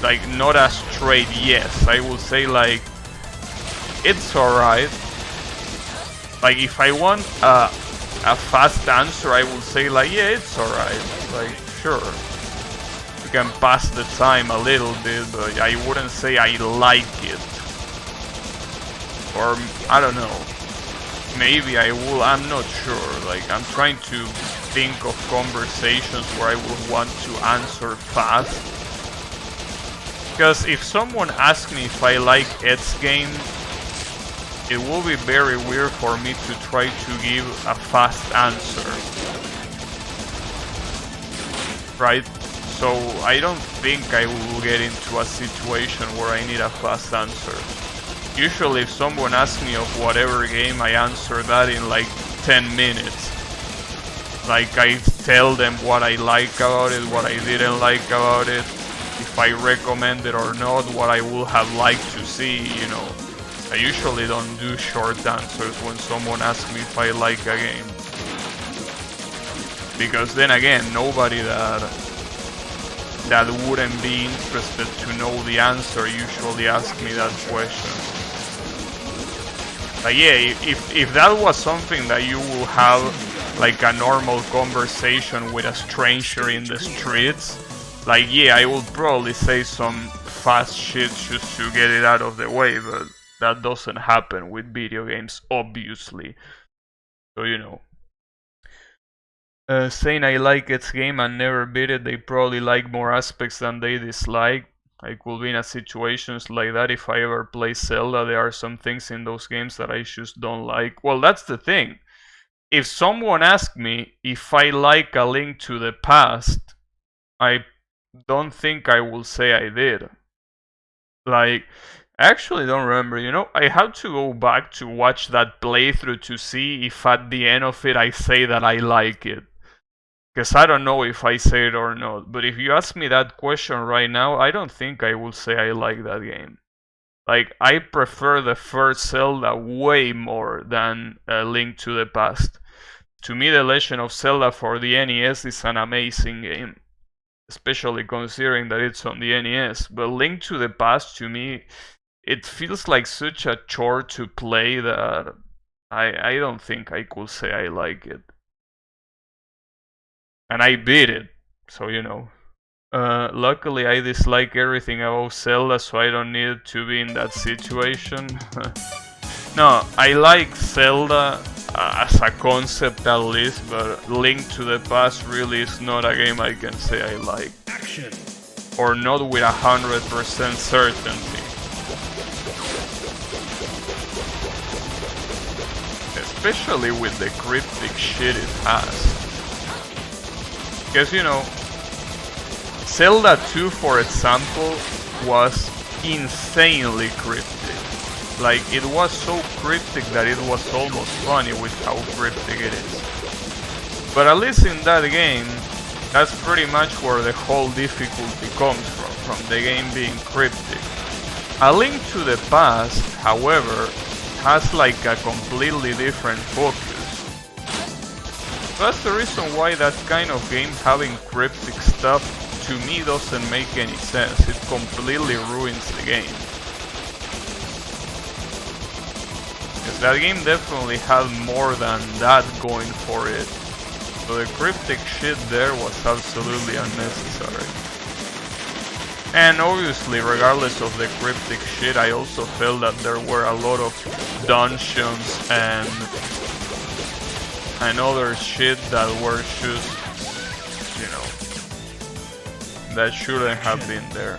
Like, not a straight yes. I will say, like... It's alright. Like, if I want a fast answer, I will say, like, yeah, it's alright. Like, sure. you can pass the time a little bit, but I wouldn't say I like it. Or, I don't know. Maybe I will, I'm not sure. Like, I'm trying to think of conversations where I would want to answer fast. Because if someone asks me if I like Ed's game, it will be very weird for me to try to give a fast answer. Right? So I don't think I will get into a situation where I need a fast answer. Usually if someone asks me of whatever game, I answer that in like 10 minutes. Like I tell them what I like about it, what I didn't like about it, if I recommend it or not, what I would have liked to see, you know. I usually don't do short answers when someone asks me if I like a game. Because then again, nobody that wouldn't be interested to know the answer usually asks me that question. But yeah, if that was something that you will have like a normal conversation with a stranger in the streets, like yeah, I would probably say some fast shit just to get it out of the way, but that doesn't happen with video games, obviously. So you know. Saying I like its game and never beat it, they probably like more aspects than they dislike. I could be in a situations like that if I ever play Zelda. There are some things in those games that I just don't like. Well, that's the thing. If someone asks me if I like A Link to the Past, I don't think I will say I did. Like, I actually don't remember, you know, I have to go back to watch that playthrough to see if at the end of it I say that I like it. Because I don't know if I say it or not. But if you ask me that question right now, I don't think I will say I like that game. Like, I prefer the first Zelda way more than A Link to the Past. To me, The Legend of Zelda for the NES is an amazing game. Especially considering that it's on the NES. But Link to the Past, to me, it feels like such a chore to play that I don't think I could say I like it. And I beat it, so you know. Luckily I dislike everything about Zelda, so I don't need to be in that situation. No, I like Zelda as a concept at least, but Link to the Past really is not a game I can say I like. Action. Or not with 100% certainty. Especially with the cryptic shit it has. Because, you know, Zelda 2, for example, was insanely cryptic. Like, it was so cryptic that it was almost funny with how cryptic it is. But at least in that game, that's pretty much where the whole difficulty comes from the game being cryptic. A Link to the Past, however, has like a completely different focus. That's the reason why that kind of game having cryptic stuff to me doesn't make any sense. It completely ruins the game. Because that game definitely had more than that going for it. So the cryptic shit there was absolutely unnecessary. And obviously, regardless of the cryptic shit, I also felt that there were a lot of dungeons and other shit that were just, you know, that shouldn't have been there.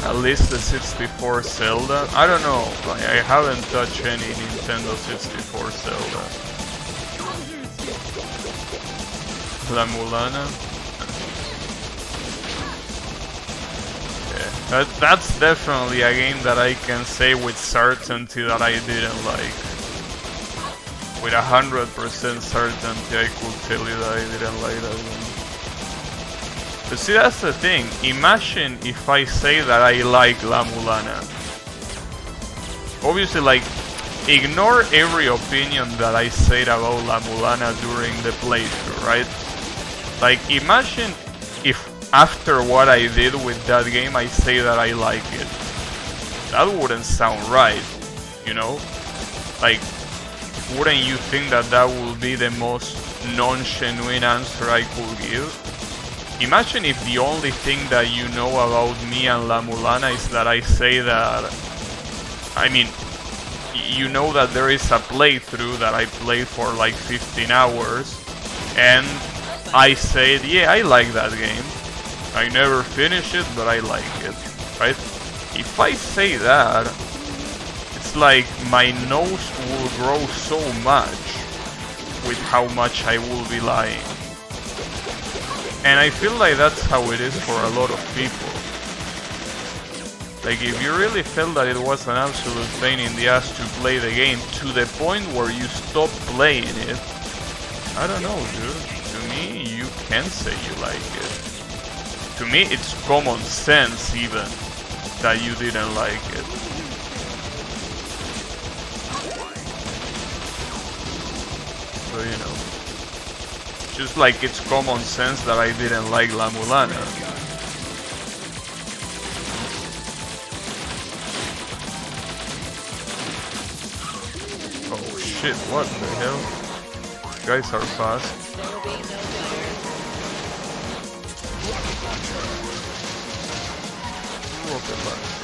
At least the 64 Zelda. I don't know, like, I haven't touched any Nintendo 64 Zelda. La Mulana. Yeah, that's definitely a game that I can say with certainty that I didn't like. With 100% certainty, I could tell you that I didn't like that game. But see, that's the thing. Imagine if I say that I like La Mulana. Obviously, like, ignore every opinion that I said about La Mulana during the playthrough, right? Like, imagine if after what I did with that game, I say that I like it. That wouldn't sound right, you know? Like, wouldn't you think that that would be the most non-genuine answer I could give? Imagine if the only thing that you know about me and La Mulana is that I say that... I mean, you know that there is a playthrough that I played for like 15 hours, and I said, yeah, I like that game. I never finished it, but I like it, right? If I say that, it's like my nose will grow so much with how much I will be lying. And I feel like that's how it is for a lot of people. Like, if you really felt that it was an absolute pain in the ass to play the game to the point where you stop playing it, I don't know, dude. To me, you can say you like it. To me, it's common sense even that you didn't like it. So, you know. Just like it's common sense that I didn't like La Mulana. Oh shit, what the hell? These guys are fast. There will be no fire. Rocket launcher.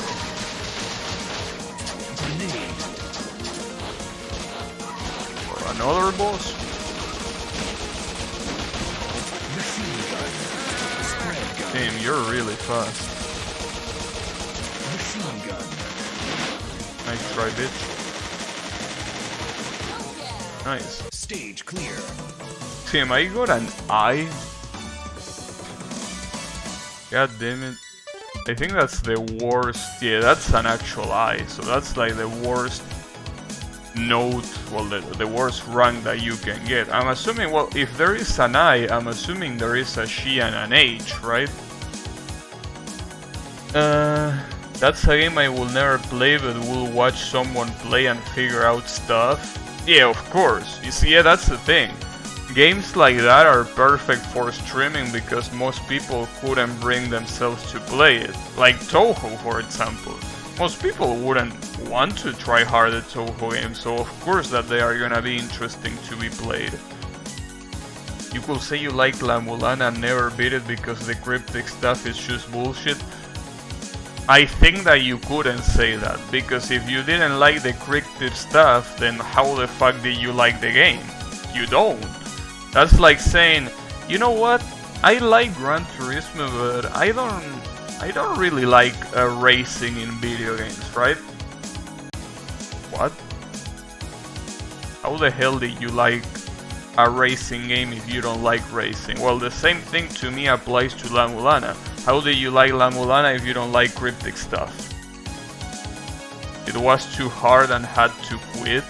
For another boss? Damn, you're really fast. Machine gun. Nice try, bitch. Nice. Stage clear. Tim, I got an eye? God damn it. I think that's the worst. Yeah, that's an actual eye. So that's like the worst note, well, the worst rank that you can get. I'm assuming, well, if there is an I, I'm assuming there is a she and an H, right? That's a game I will never play, but will watch someone play and figure out stuff. Yeah, of course. You see, yeah, that's the thing. Games like that are perfect for streaming because most people couldn't bring themselves to play it. Like Touhou, for example. Most people wouldn't want to try hard at Touhou games, so of course that they are gonna be interesting to be played. You could say you like La Mulana and never beat it because the cryptic stuff is just bullshit. I think that you couldn't say that, because if you didn't like the cryptic stuff, then how the fuck did you like the game? You don't. That's like saying, you know what, I like Gran Turismo, but I don't really like racing in video games, right? What? How the hell did you like a racing game if you don't like racing? Well, the same thing to me applies to La Mulana. How do you like La Mulana if you don't like cryptic stuff? It was too hard and had to quit?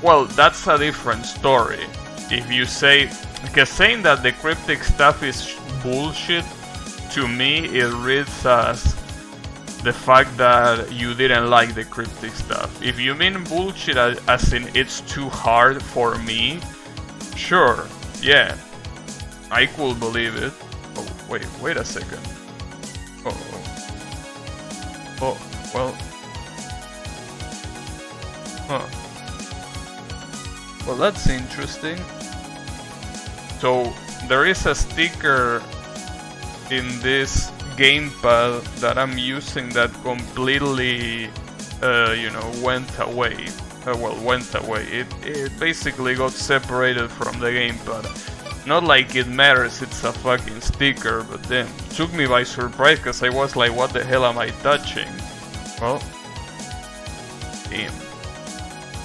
Well, that's a different story. If you say... Because saying that the cryptic stuff is bullshit, to me it reads as the fact that you didn't like the cryptic stuff. If you mean bullshit as in it's too hard for me, sure, yeah, I could believe it. Oh, wait a second. Oh, well. Huh. Well, that's interesting. So, there is a sticker in this gamepad that I'm using that completely, went away. Went away. It basically got separated from the gamepad. Not like it matters, it's a fucking sticker, but then took me by surprise because I was like, what the hell am I touching? Well, damn.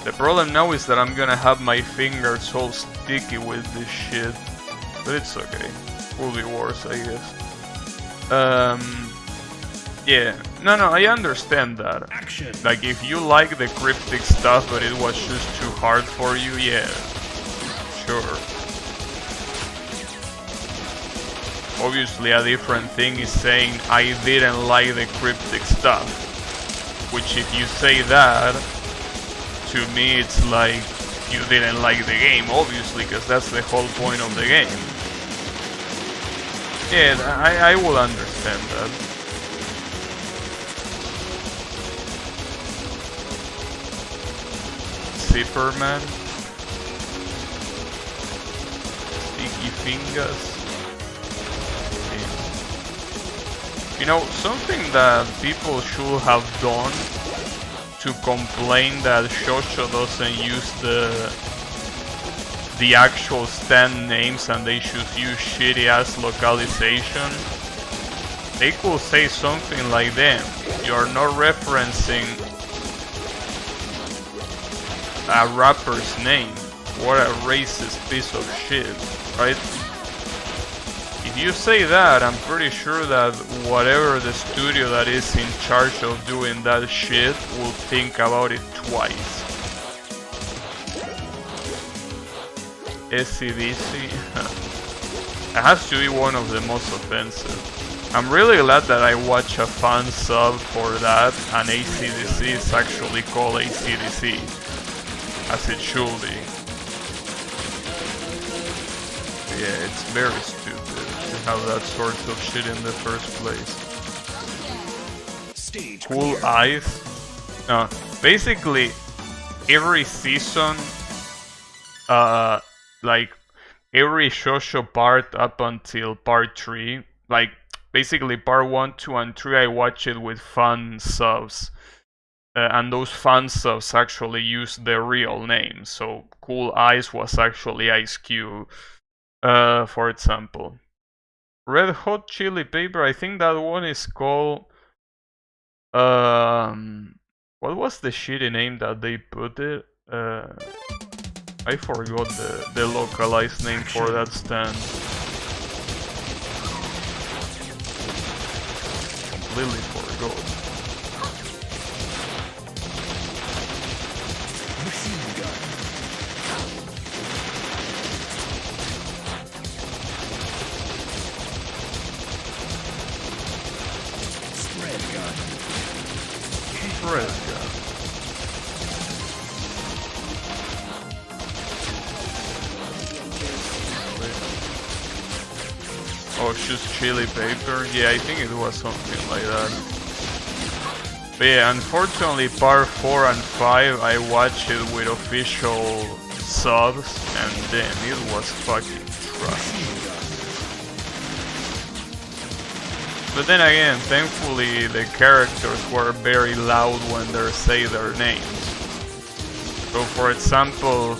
The problem now is that I'm gonna have my fingers all sticky with this shit, but it's okay. Will be worse, I guess. Yeah. No, I understand that. Action. Like, if you like the cryptic stuff, but it was just too hard for you, yeah. Sure. Obviously, a different thing is saying, I didn't like the cryptic stuff. Which, if you say that, to me it's like, you didn't like the game, obviously, because that's the whole point of the game. Yeah, I will understand that. Zipperman. Ifingas. You know, something that people should have done to complain that Shosho doesn't use the actual stand names and they should use shitty ass localization. They could say something like them. You're not referencing a rapper's name. What a racist piece of shit, right? If you say that, I'm pretty sure that whatever the studio that is in charge of doing that shit will think about it twice. SCDC. It has to be one of the most offensive. I'm really glad that I watch a fan sub for that, and ACDC is actually called ACDC, as it should be. Yeah, it's very stupid to have that sort of shit in the first place. Cool eyes. Basically, every season, like every shoujo part up until part 3, like basically part 1, 2, and 3, I watch it with fan subs. And those fan subs actually use their real name. So Cool Eyes was actually Ice Cube. For example, Red Hot Chili Pepper, I think that one is called what was the shitty name that they put it? I forgot the localized name for that stand. Completely forgot. Red gun. Oh, just chili paper? Yeah, I think it was something like that. But yeah, unfortunately part 4 and 5 I watched it with official subs and then it was fucking trash. But then again, thankfully the characters were very loud when they say their names. So for example,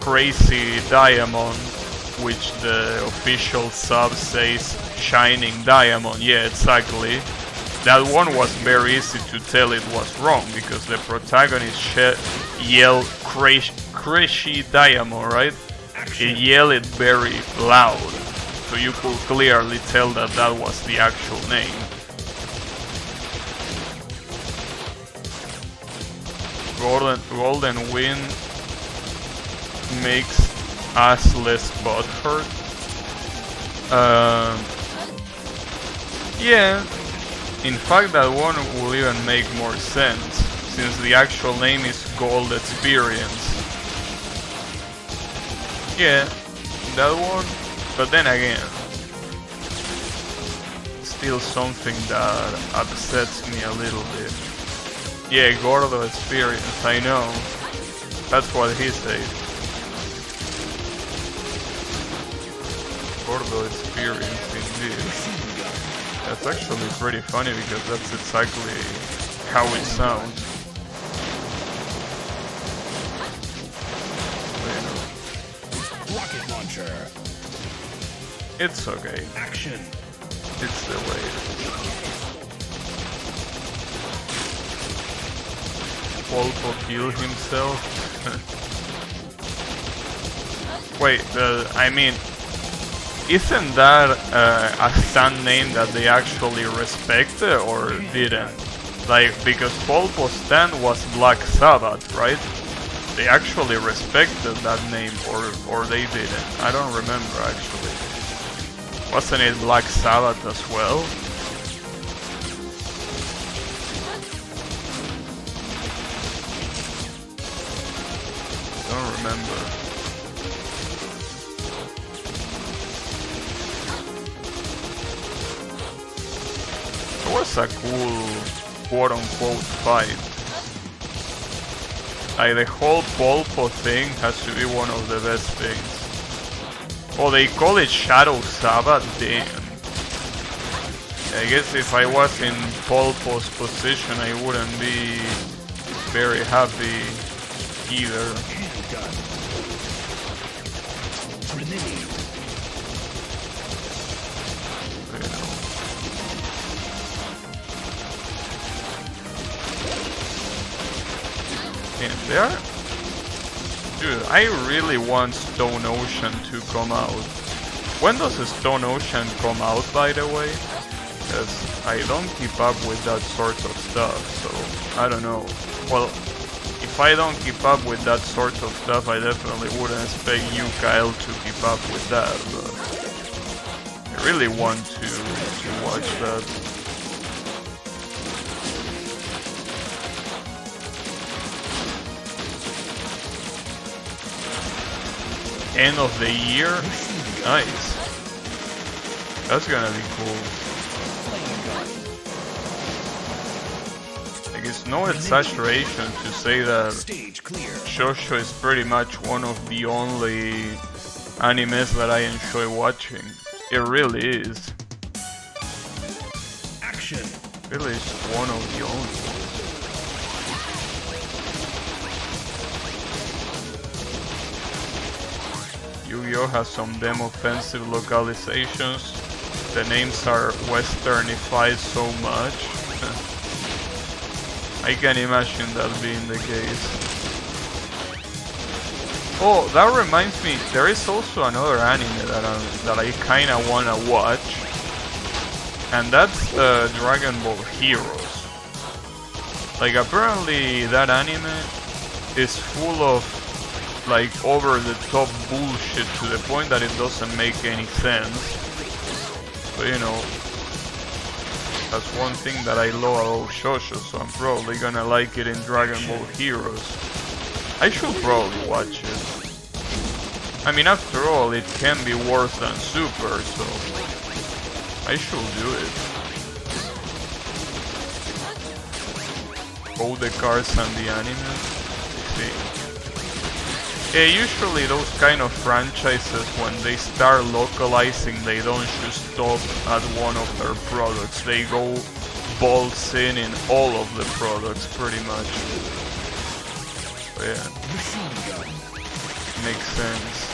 Crazy Diamond, which the official sub says Shining Diamond, yeah, exactly. That one was very easy to tell it was wrong, because the protagonist yelled Crazy Diamond, right? He yelled it very loud. So you could clearly tell that that was the actual name. Golden Wind makes us less butthurt. Yeah, in fact that one will even make more sense, since the actual name is Gold Experience. Yeah, that one. But then again, still something that upsets me a little bit. Yeah, Gordo Experience, I know. That's what he said. Gordo Experience, indeed. That's actually pretty funny because that's exactly how it sounds. Rocket launcher. It's okay. Action. It's the way it is. Polpo killed himself. Wait, I mean, isn't that a stand name that they actually respected or didn't? Like, because Polpo's stand was Black Sabbath, right? They actually respected that name, or they didn't. I don't remember actually. Wasn't it Black Sabbath as well? Don't remember. It was a cool quote-unquote fight. Like the whole Polpo thing has to be one of the best things. Oh, they call it Shadow Sabbath? Damn. I guess if I was in pole post position, I wouldn't be very happy either. Handgun. Grenade. And there? Dude, I really want Stone Ocean to come out. When does Stone Ocean come out, by the way? Because I don't keep up with that sort of stuff, so I don't know. Well, if I don't keep up with that sort of stuff, I definitely wouldn't expect you, Kyle, to keep up with that, but I really want to watch that. End of the year? Nice. That's gonna be cool. Like, it's no exaggeration to say that Shosho is pretty much one of the only animes that I enjoy watching. It really is. Action. Really is one of the only. Yu-Gi-Oh! Has some damn offensive localizations. The names are westernified so much. I can imagine that being the case. Oh, that reminds me, there is also another anime that I kinda wanna watch. And that's Dragon Ball Heroes. Like, apparently that anime is full of like over-the-top bullshit to the point that it doesn't make any sense. But you know, that's one thing that I love about Shosho, so I'm probably gonna like it in Dragon Ball Heroes. I should probably watch it. I mean, after all, it can be worse than Super, so I should do it. Both the cards and the anime. Let's see. Yeah, usually those kind of franchises, when they start localizing, they don't just stop at one of their products. They go balls in all of the products, pretty much. So yeah, makes sense.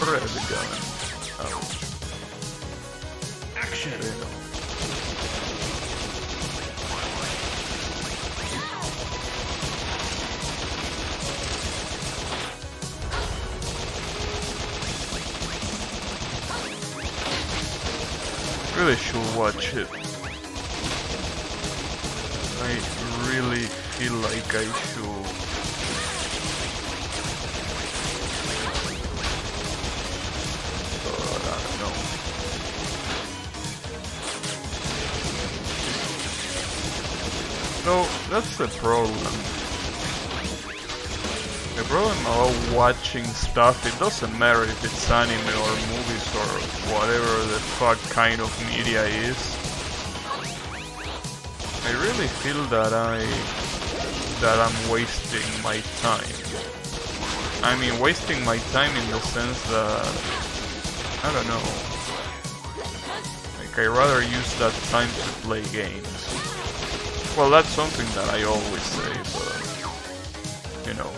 Red gun. Ouch. Action. Yeah. Really should watch it. I really feel like I should. But I don't know. So that's the problem. The problem about watching stuff, it doesn't matter if it's anime or movies or whatever the fuck kind of media is. I really feel that I'm wasting my time. I mean, wasting my time in the sense that, I don't know, like I rather use that time to play games. Well, that's something that I always say, but, you know,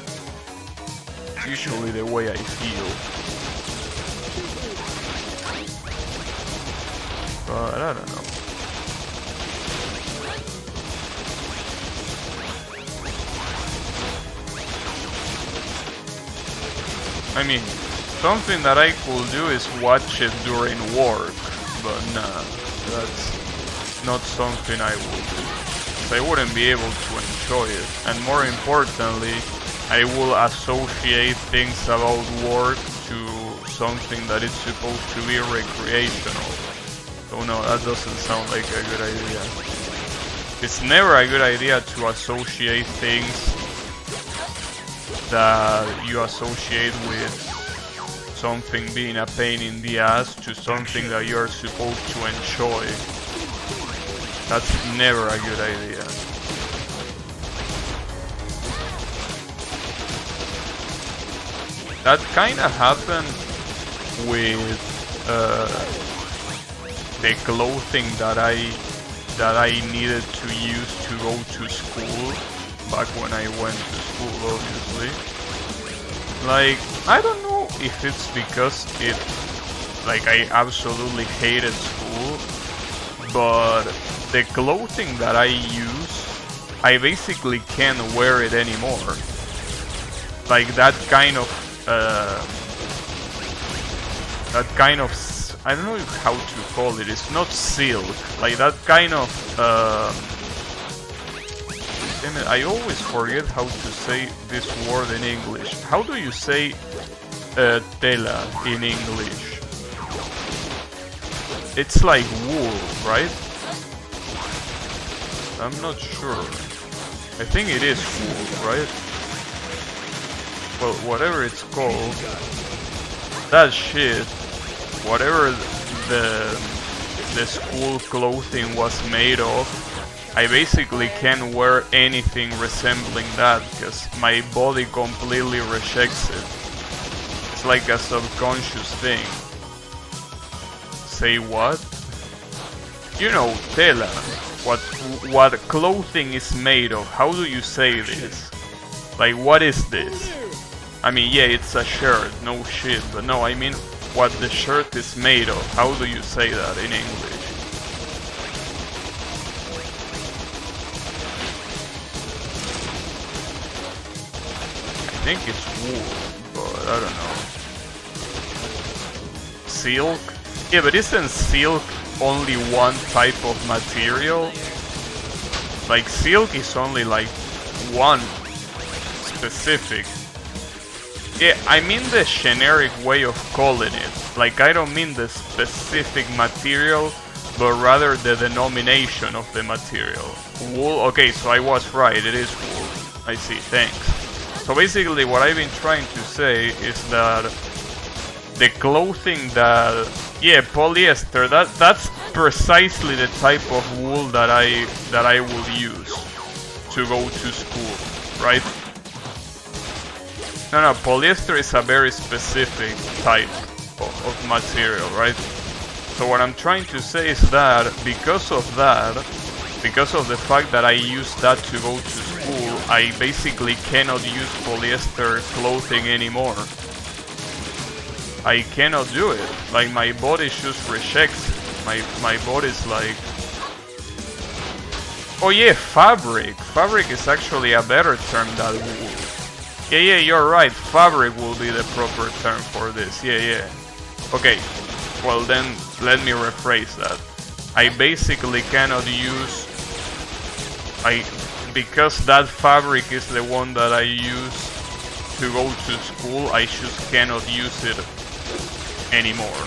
usually the way I feel. But I don't know. I mean, something that I could do is watch it during work, but nah, that's not something I would do. I wouldn't be able to enjoy it, and more importantly, I will associate things about work to something that is supposed to be recreational. So no, that doesn't sound like a good idea. It's never a good idea to associate things that you associate with something being a pain in the ass to something that you're supposed to enjoy. That's never a good idea. that kind of happened with the clothing that I needed to use to go to school back when I went to school, obviously. Like, I don't know if it's because I absolutely hated school, but the clothing that I use, I basically can't wear it anymore. Like that kind of I don't know how to call it. It's not silk. Like that kind of damn it, I always forget how to say this word in English. How do you say tela in English? It's like wool, right? I'm not sure. I think it is wool, right? Well, whatever it's called, that shit, whatever the school clothing was made of, I basically can't wear anything resembling that because my body completely rejects it. It's like a subconscious thing. Say what? You know, tela. What clothing is made of? How do you say this? Like, what is this? I mean, yeah, it's a shirt, no shit, but no, I mean what the shirt is made of. How do you say that in English? I think it's wool, but I don't know. Silk? Yeah, but isn't silk only one type of material? Like, silk is only like one specific. Yeah, I mean the generic way of calling it. Like, I don't mean the specific material, but rather the denomination of the material. Wool, okay, so I was right, it is wool. I see, thanks. So basically what I've been trying to say is that the clothing that, yeah, polyester, that's precisely the type of wool that I will use to go to school, right? No, polyester is a very specific type of material, right? So what I'm trying to say is that because of the fact that I use that to go to school, I basically cannot use polyester clothing anymore. I cannot do it. Like, my body just rejects it. My body's like... Oh yeah, fabric. Fabric is actually a better term than wool. Yeah, you're right. Fabric will be the proper term for this. Yeah. Okay. Well then, let me rephrase that. I basically cannot use... Because that fabric is the one that I use to go to school, I just cannot use it anymore.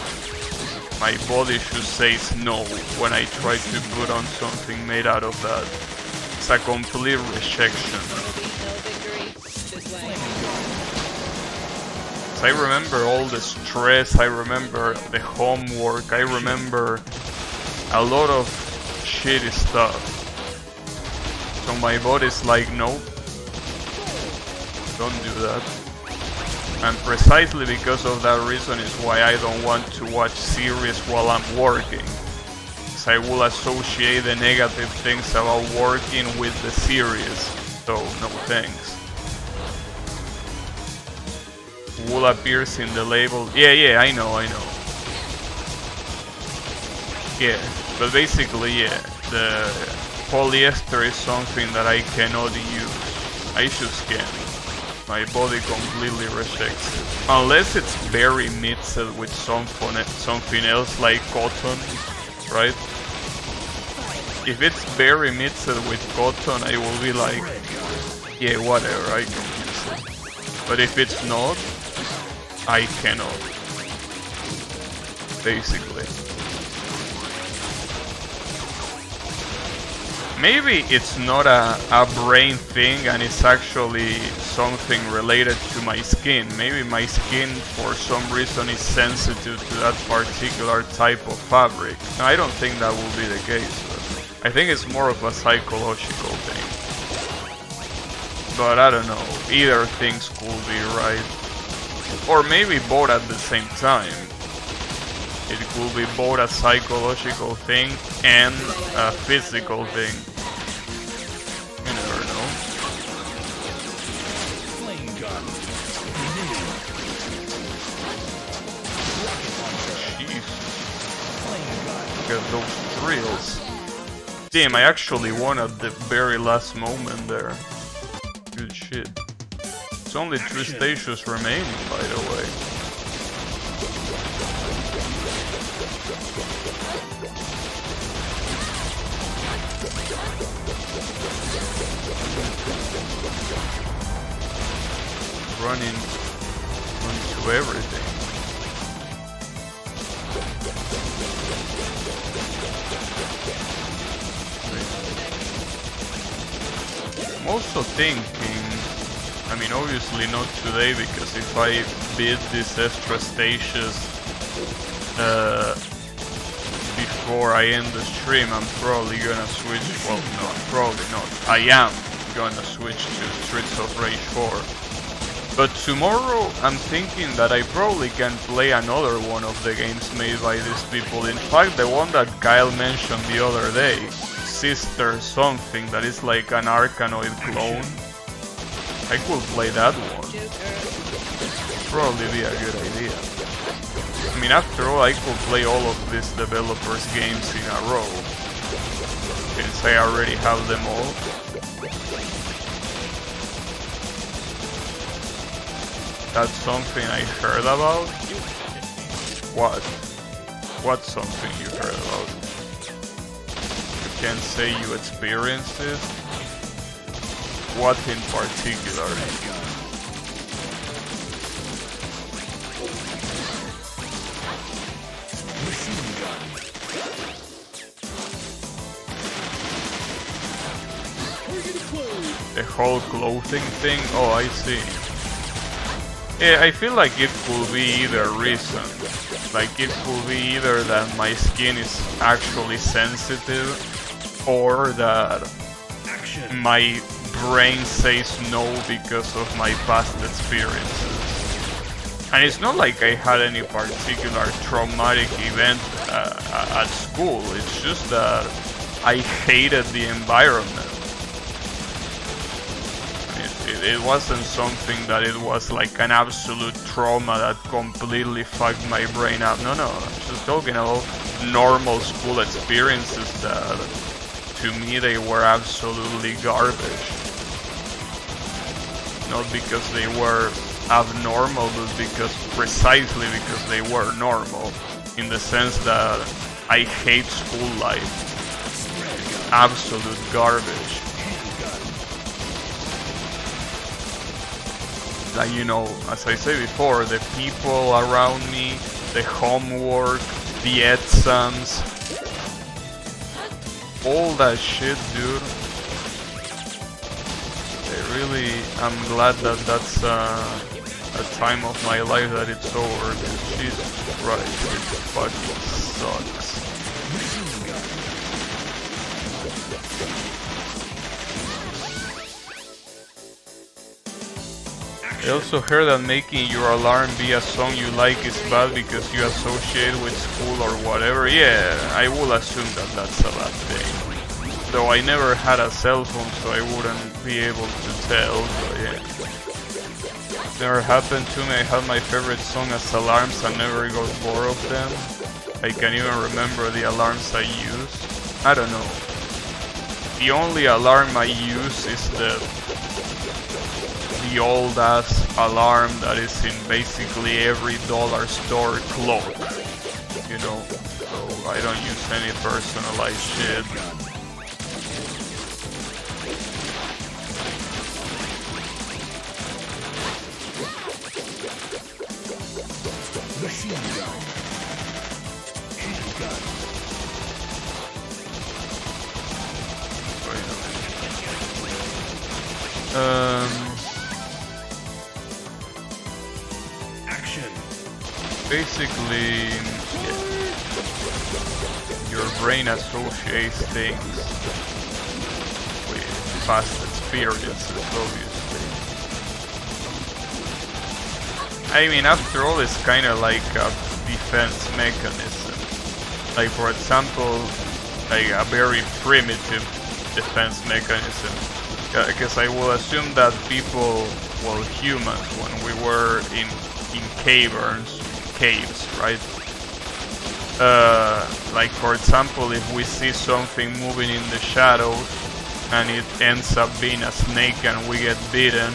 My body just says no when I try to put on something made out of that. It's a complete rejection. I remember all the stress, I remember the homework, I remember a lot of shitty stuff. So my body's like, no, don't do that. And precisely because of that reason is why I don't want to watch series while I'm working. Because I will associate the negative things about working with the series. So, no thanks. Wool appears in the label. Yeah, I know. Yeah, but basically, yeah, the polyester is something that I cannot use. I just can't. My body completely rejects it. Unless it's very mixed with something else like cotton, right? If it's very mixed with cotton, I will be like, yeah, whatever, I can use it. But if it's not, I cannot, basically. Maybe it's not a brain thing and it's actually something related to my skin. Maybe my skin for some reason is sensitive to that particular type of fabric. I don't think that will be the case, but I think it's more of a psychological thing. But I don't know, either things could be right. or maybe both at the same time. It could be both a psychological thing and a physical thing. You never know. Flame gun. Jeez. Flame gun. Look at those thrills. Damn, I actually won at the very last moment there. Good shit. It's only 3 stages remaining, by the way. Running into everything. I'm also thinking, I mean obviously not today, because if I beat these extra stages before I end the stream, I'm probably gonna switch, well no, probably not, I am gonna switch to Streets of Rage 4. But tomorrow I'm thinking that I probably can play another one of the games made by these people. In fact, the one that Kyle mentioned the other day, Sister something, that is like an Arkanoid clone. I could play that one. Probably be a good idea. I mean, after all, I could play all of these developers' games in a row, since I already have them all. That's something I heard about? What? What's something you heard about? You can't say you experienced it? What in particular? Machine gun. Target closed. The whole clothing thing? Oh, I see. Yeah, I feel like it could be either reason. Like it could be either that my skin is actually sensitive, or that my brain says no because of my past experiences. And it's not like I had any particular traumatic event at school, it's just that I hated the environment. It wasn't something that it was like an absolute trauma that completely fucked my brain up. No, I'm just talking about normal school experiences that, to me, they were absolutely garbage. Not because they were abnormal, but precisely because they were normal. In the sense that I hate school life. Absolute garbage. Like, you know, as I said before, the people around me, the homework, the exams, all that shit, dude. I'm glad that that's a time of my life that it's over. Jesus Christ, it fucking sucks. I also heard that making your alarm be a song you like is bad because you associate with school or whatever. Yeah, I will assume that that's a bad thing. Though I never had a cell phone, so I wouldn't be able to tell, but yeah. Never happened to me. I had my favorite song as alarms and never got bored of them. I can even remember the alarms I use. I don't know. The only alarm I use is the old ass alarm that is in basically every dollar store clock, you know, so I don't use any personalized shit. Machine gun. Handgun. Basically, yeah, your brain associates things with past experiences, obviously. I mean, after all, it's kind of like a defense mechanism. Like, for example, like a very primitive defense mechanism. Because I will assume that people, well, humans, when we were in caves, right? Like, for example, if we see something moving in the shadows and it ends up being a snake and we get bitten,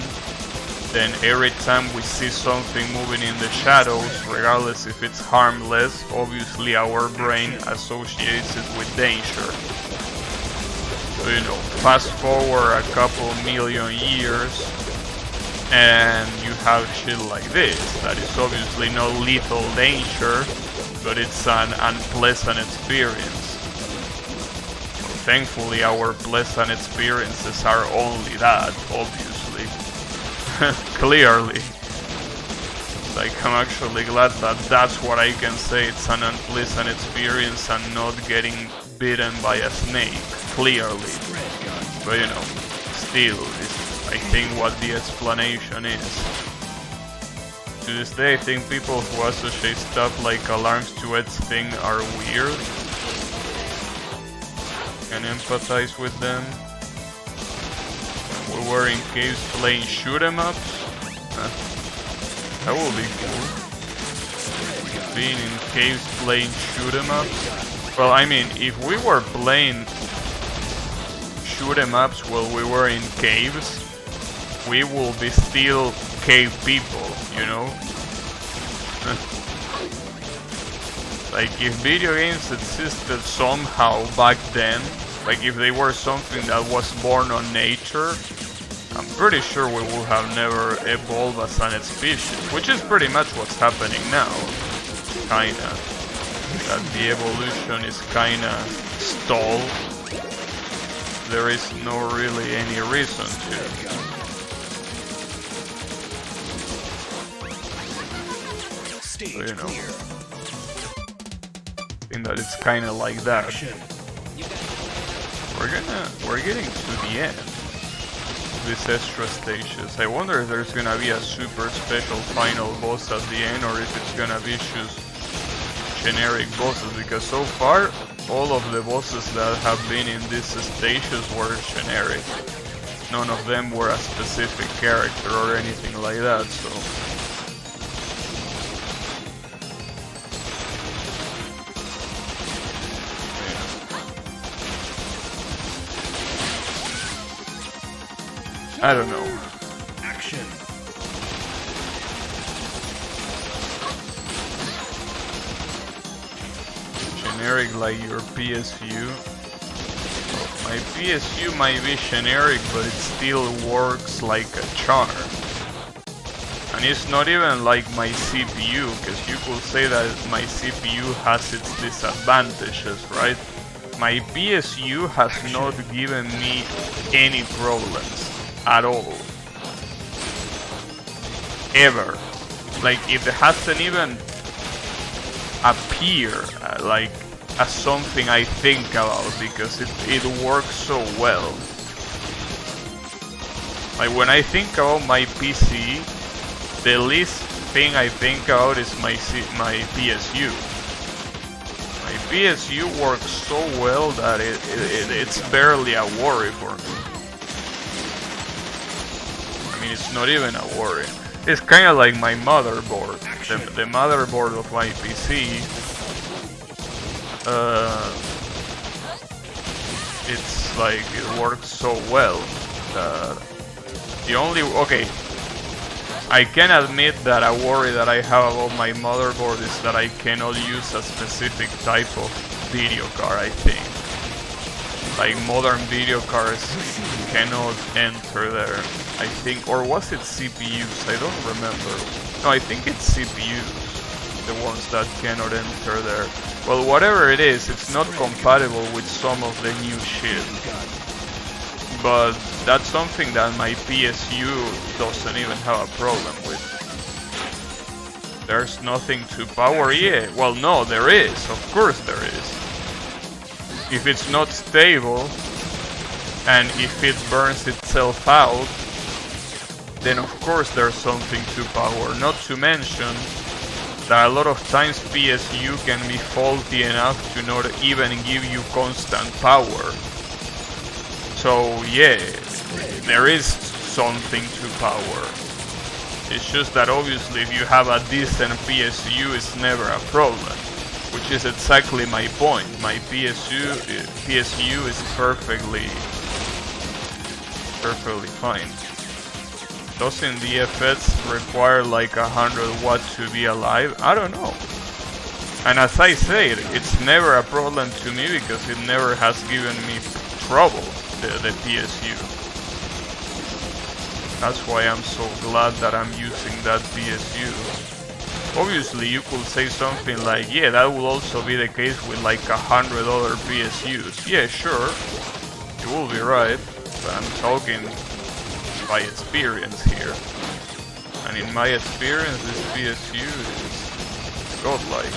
then every time we see something moving in the shadows, regardless if it's harmless, obviously our brain associates it with danger. So, you know, fast forward a couple million years and you have shit like this, that is obviously no lethal danger, but it's an unpleasant experience. So thankfully our pleasant experiences are only that, obviously. Clearly. Like, I'm actually glad that that's what I can say, it's an unpleasant experience and not getting bitten by a snake, clearly. But you know, still, it's, I think, what the explanation is. To this day, I think people who associate stuff like alarms to Ed's thing are weird. Can empathize with them. We were in caves playing shoot 'em ups. That would be cool. Being in caves playing shoot 'em ups. Well, I mean, if we were playing shoot 'em ups while we were in caves, we will be still cave people, you know? Like, if video games existed somehow back then, like if they were something that was born on nature, I'm pretty sure we would have never evolved as an species, which is pretty much what's happening now. Kinda. That the evolution is kinda stalled. There is no really any reason to. So, you know, I think that it's kinda like that. We're getting to the end. These extra stages. I wonder if there's gonna be a super special final boss at the end, or if it's gonna be just generic bosses, because so far all of the bosses that have been in these stages were generic. None of them were a specific character or anything like that, so. I don't know. Action. Generic like your PSU. My PSU might be generic, but it still works like a charm. And it's not even like my CPU, because you could say that my CPU has its disadvantages, right? My PSU has not given me any problems. At all. Ever. Like, it hasn't even appeared like as something I think about, because it works so well. Like, when I think about my PC, the least thing I think about is my PSU. My PSU works so well that it's barely a worry for me. It's not even a worry. It's kind of like my motherboard. The motherboard of my PC. It's like it works so well that the only I can admit that a worry that I have about my motherboard is that I cannot use a specific type of video card. I think like modern video cards cannot enter there. I think, or was it CPUs? I don't remember. No, I think it's CPUs, the ones that cannot enter there. Well, whatever it is, it's not compatible with some of the new shit. But that's something that my PSU doesn't even have a problem with. There's nothing to power it. Well, no, there is. Of course there is. If it's not stable, and if it burns itself out, then of course there's something to power. Not to mention that a lot of times PSU can be faulty enough to not even give you constant power. So yeah, there is something to power. It's just that obviously if you have a decent PSU, it's never a problem. Which is exactly my point. My PSU is perfectly fine. Doesn't DFS require like 100 watts to be alive? I don't know. And as I said, it's never a problem to me because it never has given me trouble, the PSU. That's why I'm so glad that I'm using that PSU. Obviously you could say something like, yeah, that will also be the case with like 100 other PSUs. Yeah, sure, you will be right, but I'm talking by experience here. And in my experience, this PSU is godlike.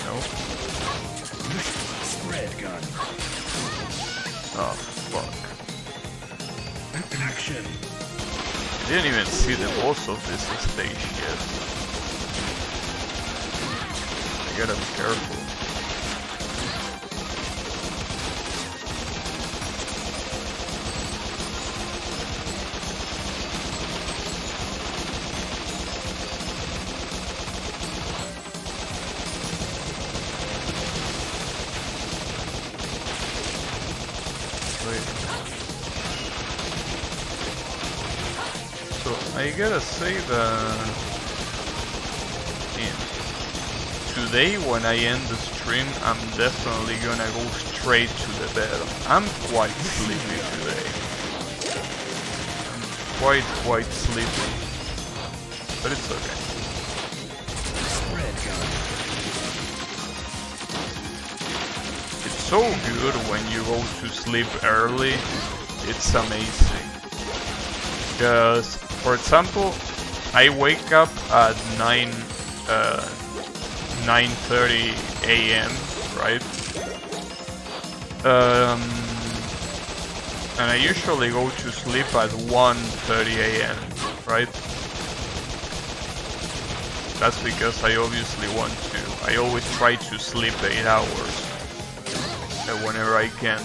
No? Spread gun. Oh, fuck. Action. I didn't even see the boss of this stage yet. I gotta be careful. I gotta say that today when I end the stream, I'm definitely gonna go straight to the bed. I'm quite sleepy today. I'm quite sleepy, but it's okay. It's so good when you go to sleep early. It's amazing. Because, for example, I wake up at 9:30 a.m., right? And I usually go to sleep at 1:30 a.m., right? That's because I obviously want to. I always try to sleep 8 hours whenever I can.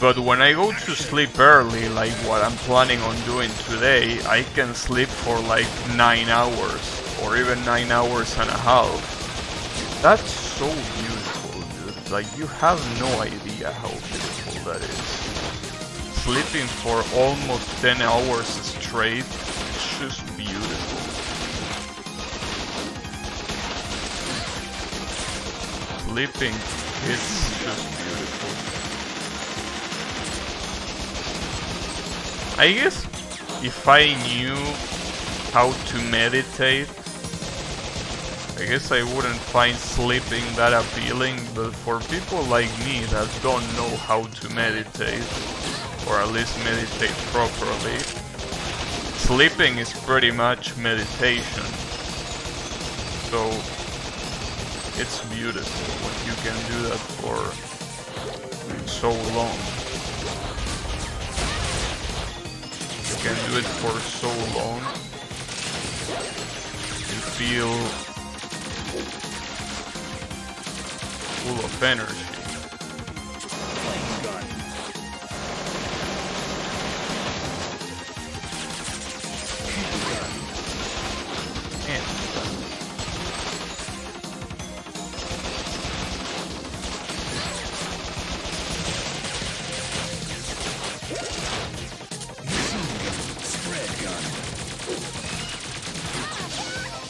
But when I go to sleep early, like what I'm planning on doing today, I can sleep for like 9 hours or even 9 hours and a half. That's so beautiful, dude. Like, you have no idea how beautiful that is. Sleeping for almost 10 hours straight, it's just beautiful. Sleeping is just beautiful. I guess if I knew how to meditate, I guess I wouldn't find sleeping that appealing, but for people like me that don't know how to meditate, or at least meditate properly, sleeping is pretty much meditation. So it's beautiful when you can do that for so long. You can do it for so long. You feel full of energy.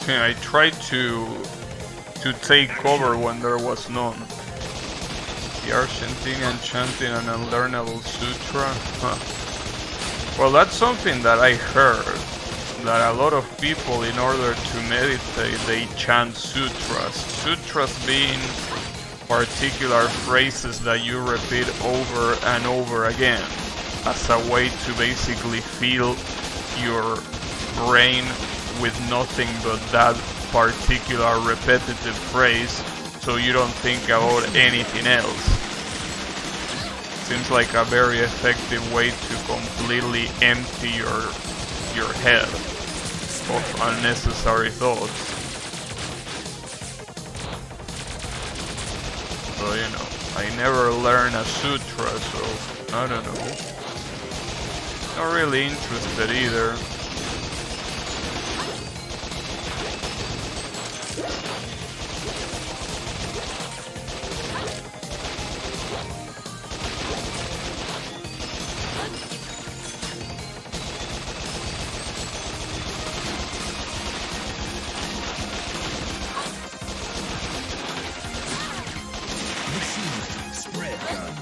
I tried to take cover when there was none. The Argentinian chanting an unlearnable sutra? Huh. Well, that's something that I heard, that a lot of people, in order to meditate, they chant sutras. Sutras being particular phrases that you repeat over and over again as a way to basically fill your brain with nothing but that particular repetitive phrase, so you don't think about anything else. Seems like a very effective way to completely empty your head of unnecessary thoughts. So, you know, I never learned a sutra, so I don't know. Not really interested either. Spread gun.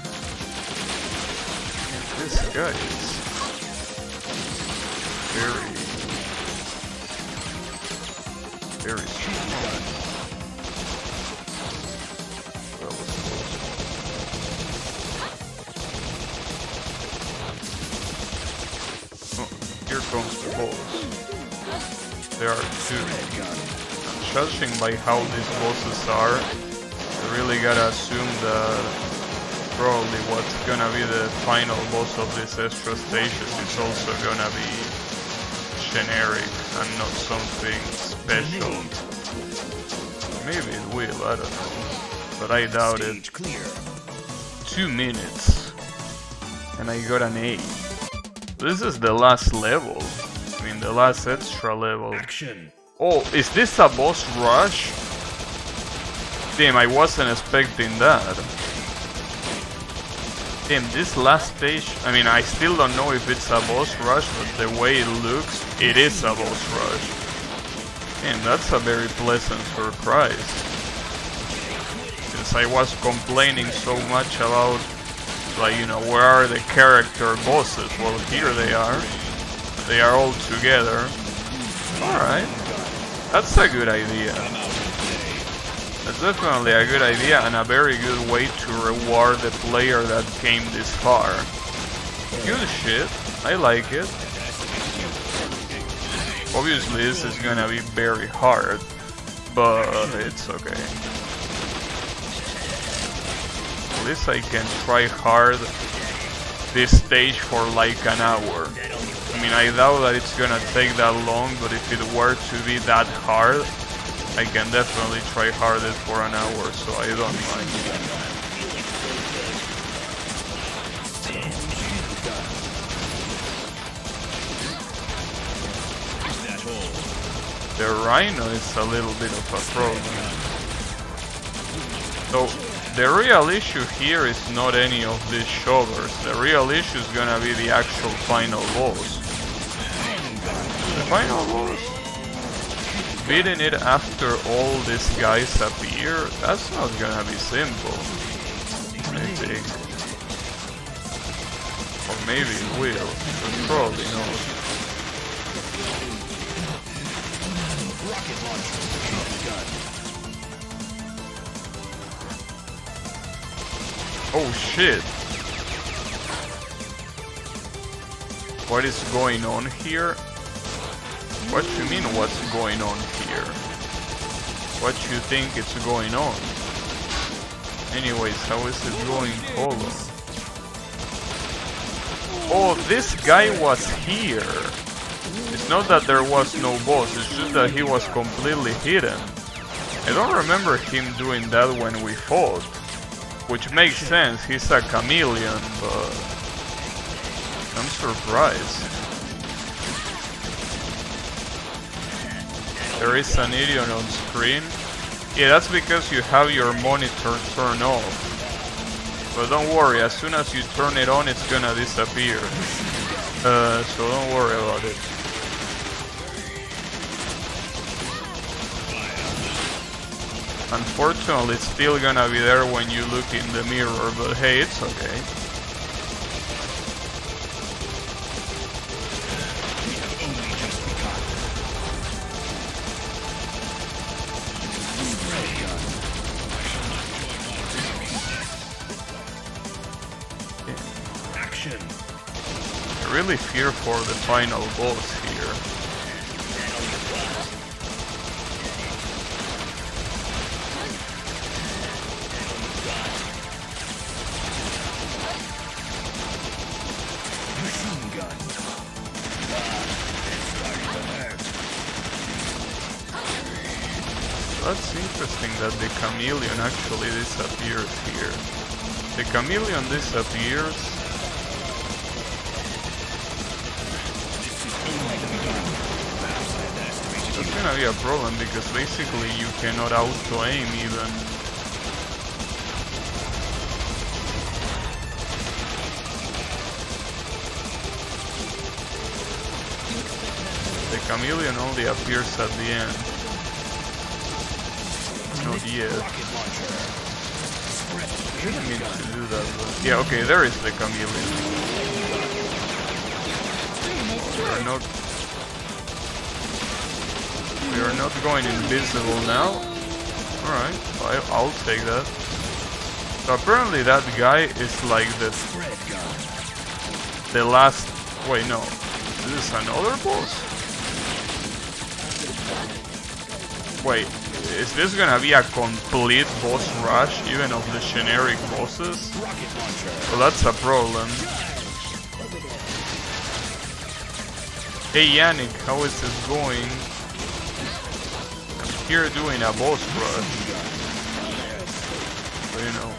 This guy is very strong. That was close. Oh, here comes the boss. There are two. Judging by how these bosses are, you really gotta assume that probably what's gonna be the final boss of this extra stages is also gonna be generic and not something special. Maybe it will, I don't know. But I doubt it. Stage clear. 2 minutes. And I got an 8. This is the last level. I mean, the last extra level. Action. Oh, is this a boss rush? Damn, I wasn't expecting that. Damn, this last stage, I mean, I still don't know if it's a boss rush, but the way it looks, it is a boss rush. Damn, that's a very pleasant surprise. Since I was complaining so much about, like, you know, where are the character bosses? Well, here they are. They are all together. Alright. That's a good idea. That's definitely a good idea and a very good way to reward the player that came this far. Good shit. I like it. Obviously this is gonna be very hard, but it's okay. At least I can try hard this stage for like an hour. I mean, I doubt that it's gonna take that long, but if it were to be that hard, I can definitely try hardest for an hour, so I don't mind. The Rhino is a little bit of a problem. So, the real issue here is not any of these shovers. The real issue is gonna be the actual final boss. The final boss? Beating it after all these guys appear, that's not gonna be simple, I think. Or maybe it will, but probably not. Oh shit! What is going on here? What you mean what's going on here? What you think it's going on? Anyways, how is it going, Polo? Oh, this guy was here! It's not that there was no boss, it's just that he was completely hidden. I don't remember him doing that when we fought. Which makes sense, he's a chameleon, but I'm surprised. There is an idiot on screen. Yeah, that's because you have your monitor turned off. But don't worry, as soon as you turn it on, it's gonna disappear. So don't worry about it. Unfortunately, it's still gonna be there when you look in the mirror, but hey, it's okay. Action. I really fear for the final boss here. That's interesting that the chameleon actually disappears here. The chameleon disappears. That's gonna be a problem because basically you cannot auto-aim even. The chameleon only appears at the end. Not yet. I didn't mean to do that, but... Yeah, okay, there is the chameleon. We are not going invisible now. Alright, I'll take that. So apparently that guy is like the last... Wait, no. This is another boss? Wait, is this gonna be a complete boss rush, even of the generic bosses? Well, that's a problem. Hey Yannick, how is it going? I'm here doing a boss rush. So, you know,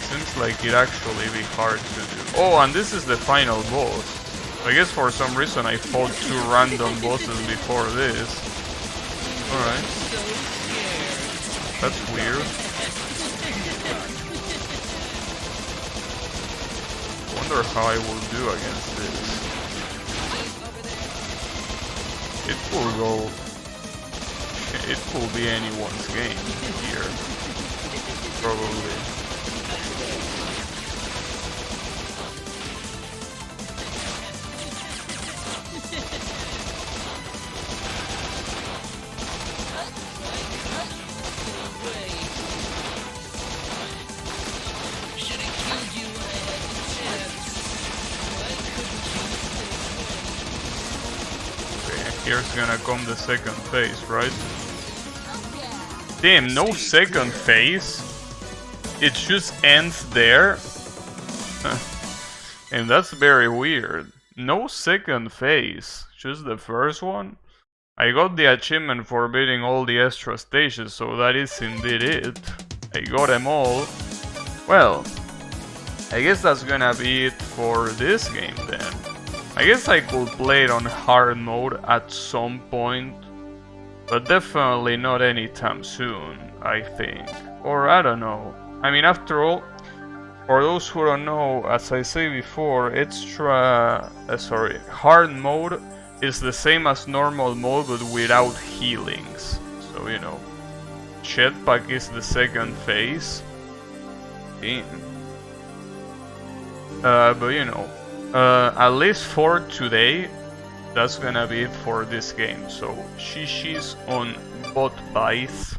seems like it actually be hard to do. Oh, and this is the final boss. I guess for some reason I fought 2 random bosses before this. Alright. That's weird. Wonder how I will do against this. It will go... It will be anyone's game here. Probably. Here's gonna come the second phase, right? Damn, no second phase? It just ends there? And that's very weird. No second phase, just the first one? I got the achievement for beating all the extra stages, so that is indeed it. I got them all. Well, I guess that's gonna be it for this game then. I guess I could play it on hard mode at some point, but definitely not anytime soon, I think. Or I don't know. I mean, after all, for those who don't know, as I say before, hard mode is the same as normal mode but without healings. So, you know, jetpack is the second phase. Damn. But you know, at least for today, that's gonna be it for this game. So, GG's on bot buys.